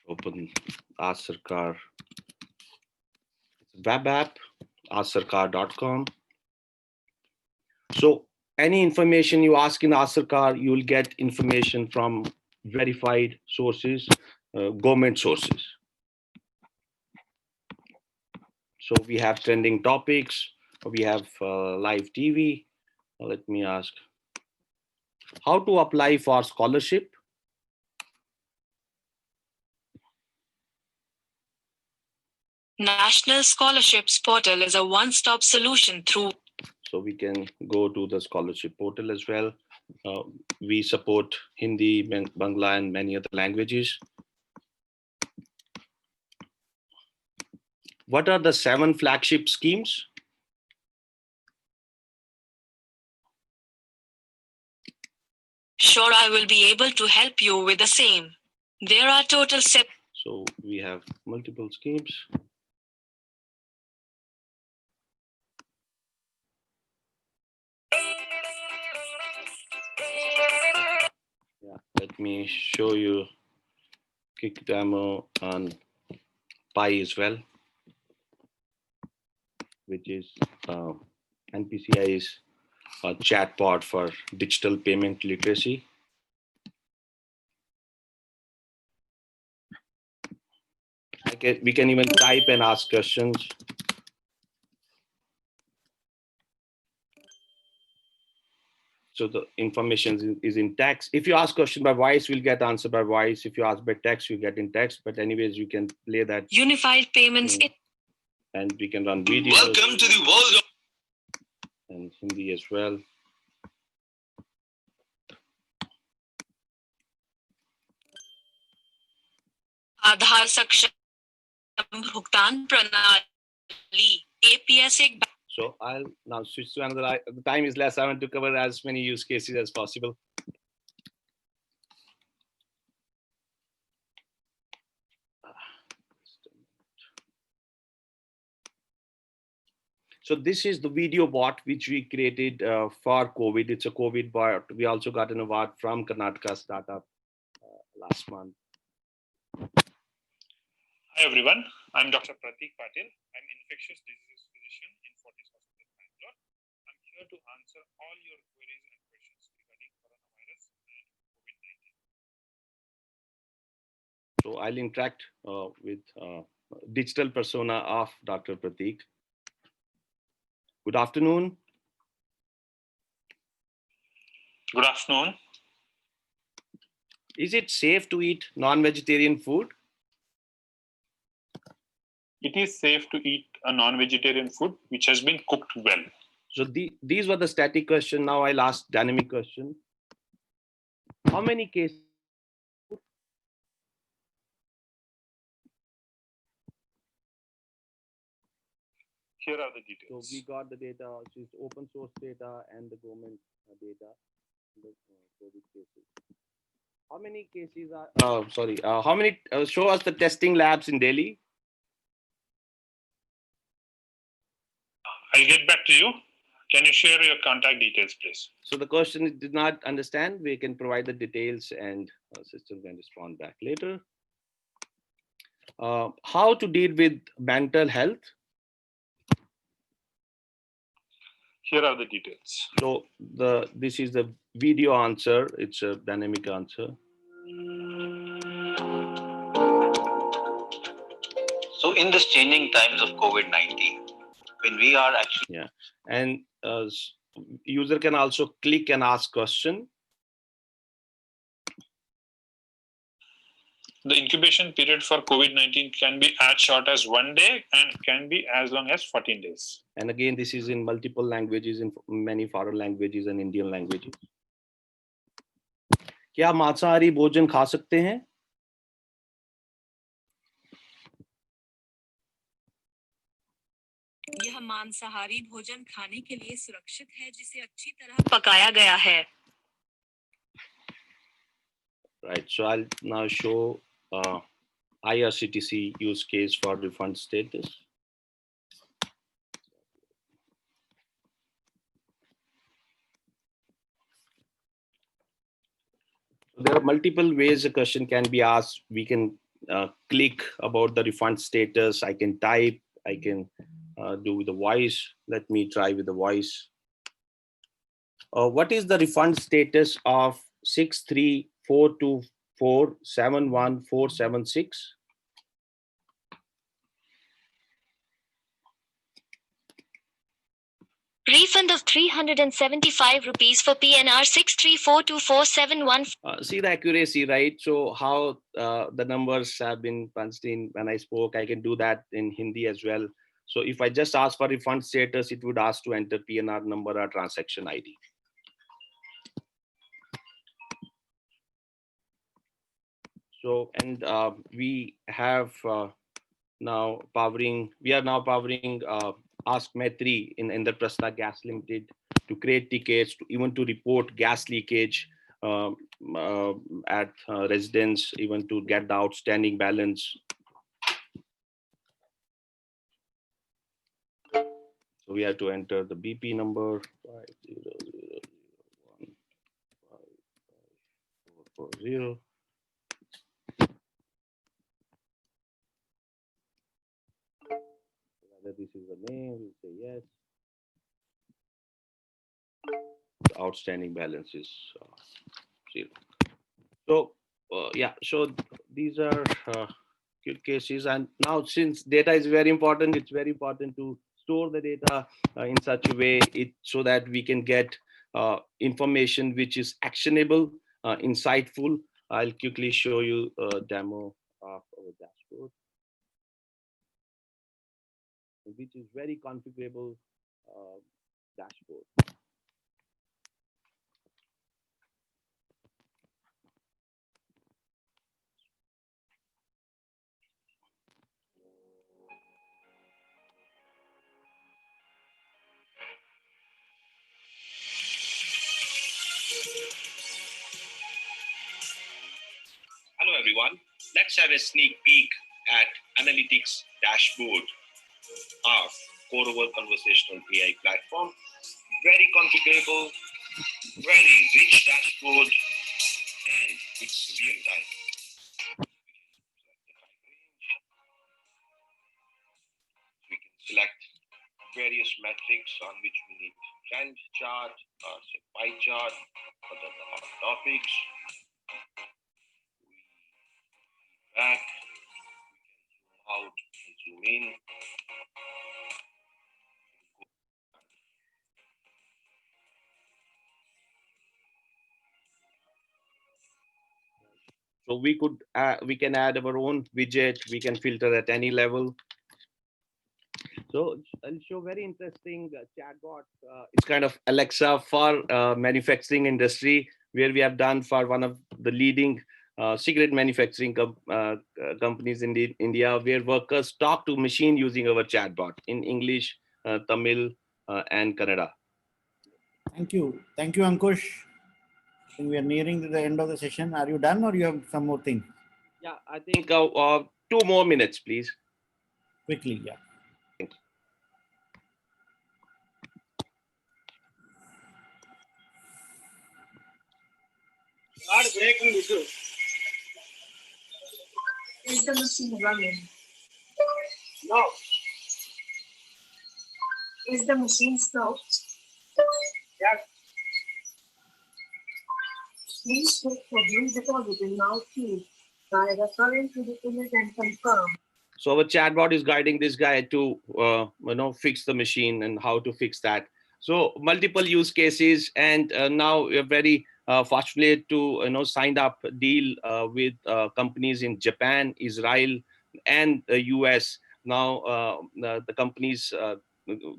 open Ask Sarkar web app, asksarkar.com. So any information you ask in Ask Sarkar, you will get information from verified sources, government sources. So we have trending topics, we have live TV. Let me ask, how to apply for scholarship? National Scholarships Portal is a one-stop solution through. So we can go to the scholarship portal as well. We support Hindi, Bangla, and many other languages. What are the 7 flagship schemes? Sure, I will be able to help you with the same. There are total So we have multiple schemes. Yeah, let me show you quick demo on Pi as well, which is NPCI's chatbot for digital payment literacy. We can even type and ask questions. So the information is in text. If you ask question by voice, we'll get answer by voice. If you ask by text, you get in text. But anyways, you can play that. Unified payments. And we can run videos. Welcome to the world of And Hindi as well. Aadhaar Saksham Bhugtan Pranali APS. So I'll now switch to another. The time is less. I want to cover as many use cases as possible. So this is the video bot which we created for COVID. It's a COVID bot. We also got an award from Karnataka startup last month. Hi everyone, I'm Dr. Pratik Patil. I'm infectious diseases physician in Fortis Hospital, Bangalore. I'm here to answer all your queries and questions regarding coronavirus and COVID-19. So I'll interact with digital persona of Dr. Pratik. Good afternoon. Good afternoon. Is it safe to eat non-vegetarian food? It is safe to eat a non-vegetarian food which has been cooked well. So these were the static question. Now I'll ask dynamic question. How many cases? Here are the details. So we got the data, which is open source data and the government data. The COVID cases. How many cases are? How many? Show us the testing labs in Delhi. I'll get back to you. Can you share your contact details, please? So the question did not understand. We can provide the details and system can respond back later. How to deal with mental health? Here are the details. So this is the video answer. It's a dynamic answer. So in this changing times of COVID-19, when we are actually and user can also click and ask question. The incubation period for COVID-19 can be as short as 1 day and can be as long as 14 days. And again, this is in multiple languages, in many foreign languages and Indian languages. क्या मांसाहारी भोजन खा सकते हैं? यह मांसाहारी भोजन खाने के लिए सुरक्षित है जिसे अच्छी तरह पकाया गया है. Right, so I'll now show IRCTC use case for refund status. There are multiple ways a question can be asked. We can click about the refund status. I can type, I can do with the voice. Let me try with the voice. What is the refund status of 63424714776? Refund of 375 rupees for PNR 6342471. See the accuracy, right? So how the numbers have been punched in when I spoke, I can do that in Hindi as well. So if I just ask for refund status, it would ask to enter PNR number or transaction ID. So, and we have now powering, we are now powering Ask Maitri in Indraprastha Gas Limited to create tickets, even to report gas leakage at residence, even to get the outstanding balance. So we have to enter the BP number 500155440. Whether this is the name, we say yes. The outstanding balance is 0. So yeah, so these are good cases. And now, since data is very important, it's very important to store the data in such a way so that we can get information which is actionable, insightful. I'll quickly show you a demo of our dashboard, which is very configurable dashboard. Hello everyone, let's have a sneak peek at Analytics Dashboard, our core over conversational AI platform. Very configurable, very rich dashboard, and it's real time. We can select various metrics on which we need trend chart, say pie chart, for the topics. Back, we can zoom out and zoom in. So we can add our own widget. We can filter at any level. So I'll show very interesting chatbot. It's kind of Alexa for manufacturing industry, where we have done for one of the leading cigarette manufacturing companies in India, where workers talk to machine using our chatbot in English, Tamil, and Kannada. Thank you, Ankush. I think we are nearing to the end of the session. Are you done, or you have some more things? Yeah, I think 2 more minutes, please. Quickly, yeah. Thank you. Not breaking issue. Is the machine running? No. Is the machine stopped? Yes. Please check for bill depositing now, please. By referring to the image and confirm. So our chatbot is guiding this guy to fix the machine and how to fix that. So multiple use cases, and now we're very fortunate to signed up a deal with companies in Japan, Israel, and the US. Now the companies,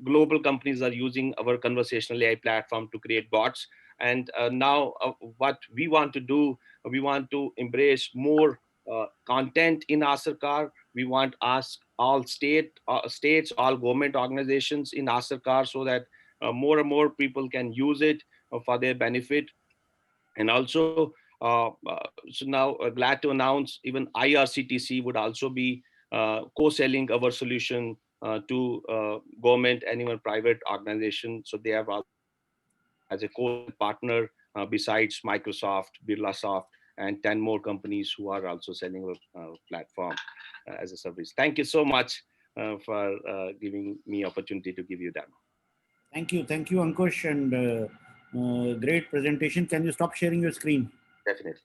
global companies, are using our conversational AI platform to create bots. And now what we want to do, we want to embrace more content in Mastercard. We want ask all states, all government organizations in Mastercard, so that more and more people can use it for their benefit. And also, so now glad to announce even IRCTC would also be co-selling our solution to government and even private organizations. So they have as a co-partner besides Microsoft, BirlaSoft, and 10 more companies who are also selling our platform as a service. Thank you so much for giving me opportunity to give you demo. Thank you, Ankush, and great presentation. Can you stop sharing your screen? Definitely.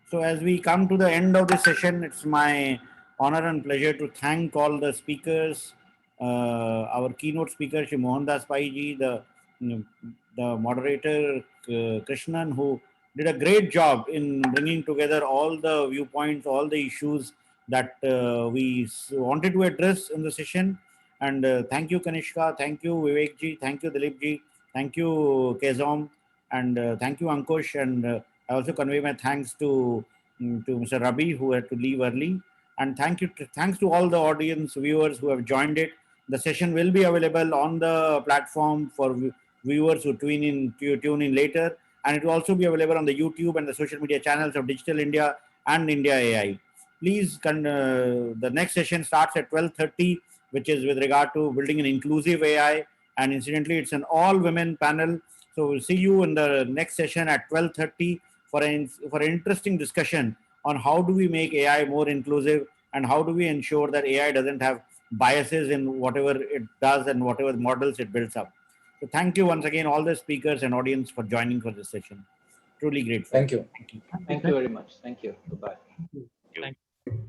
So as we come to the end of the session, it's my honor and pleasure to thank all the speakers, our keynote speaker, Shri Mohandas Pai ji, the moderator, Krishnan, who did a great job in bringing together all the viewpoints, all the issues that we wanted to address in the session. And thank you, Kanishka. Thank you, Vivek ji. Thank you, Dilip ji. Thank you, Keyzom. And thank you, Ankush. And I also convey my thanks to Mr. Rabi, who had to leave early. And thanks to all the audience viewers who have joined it. The session will be available on the platform for viewers who tune in later. And it will also be available on the YouTube and the social media channels of Digital India and India AI. Please, the next session starts at 12:30, which is with regard to building an inclusive AI. And incidentally, it's an all-women panel. So we'll see you in the next session at 12:30 for an interesting discussion on how do we make AI more inclusive and how do we ensure that AI doesn't have biases in whatever it does and whatever models it builds up. So thank you once again, all the speakers and audience for joining for this session. Truly grateful. Thank you. Thank you very much. Thank you. Goodbye. Thank you.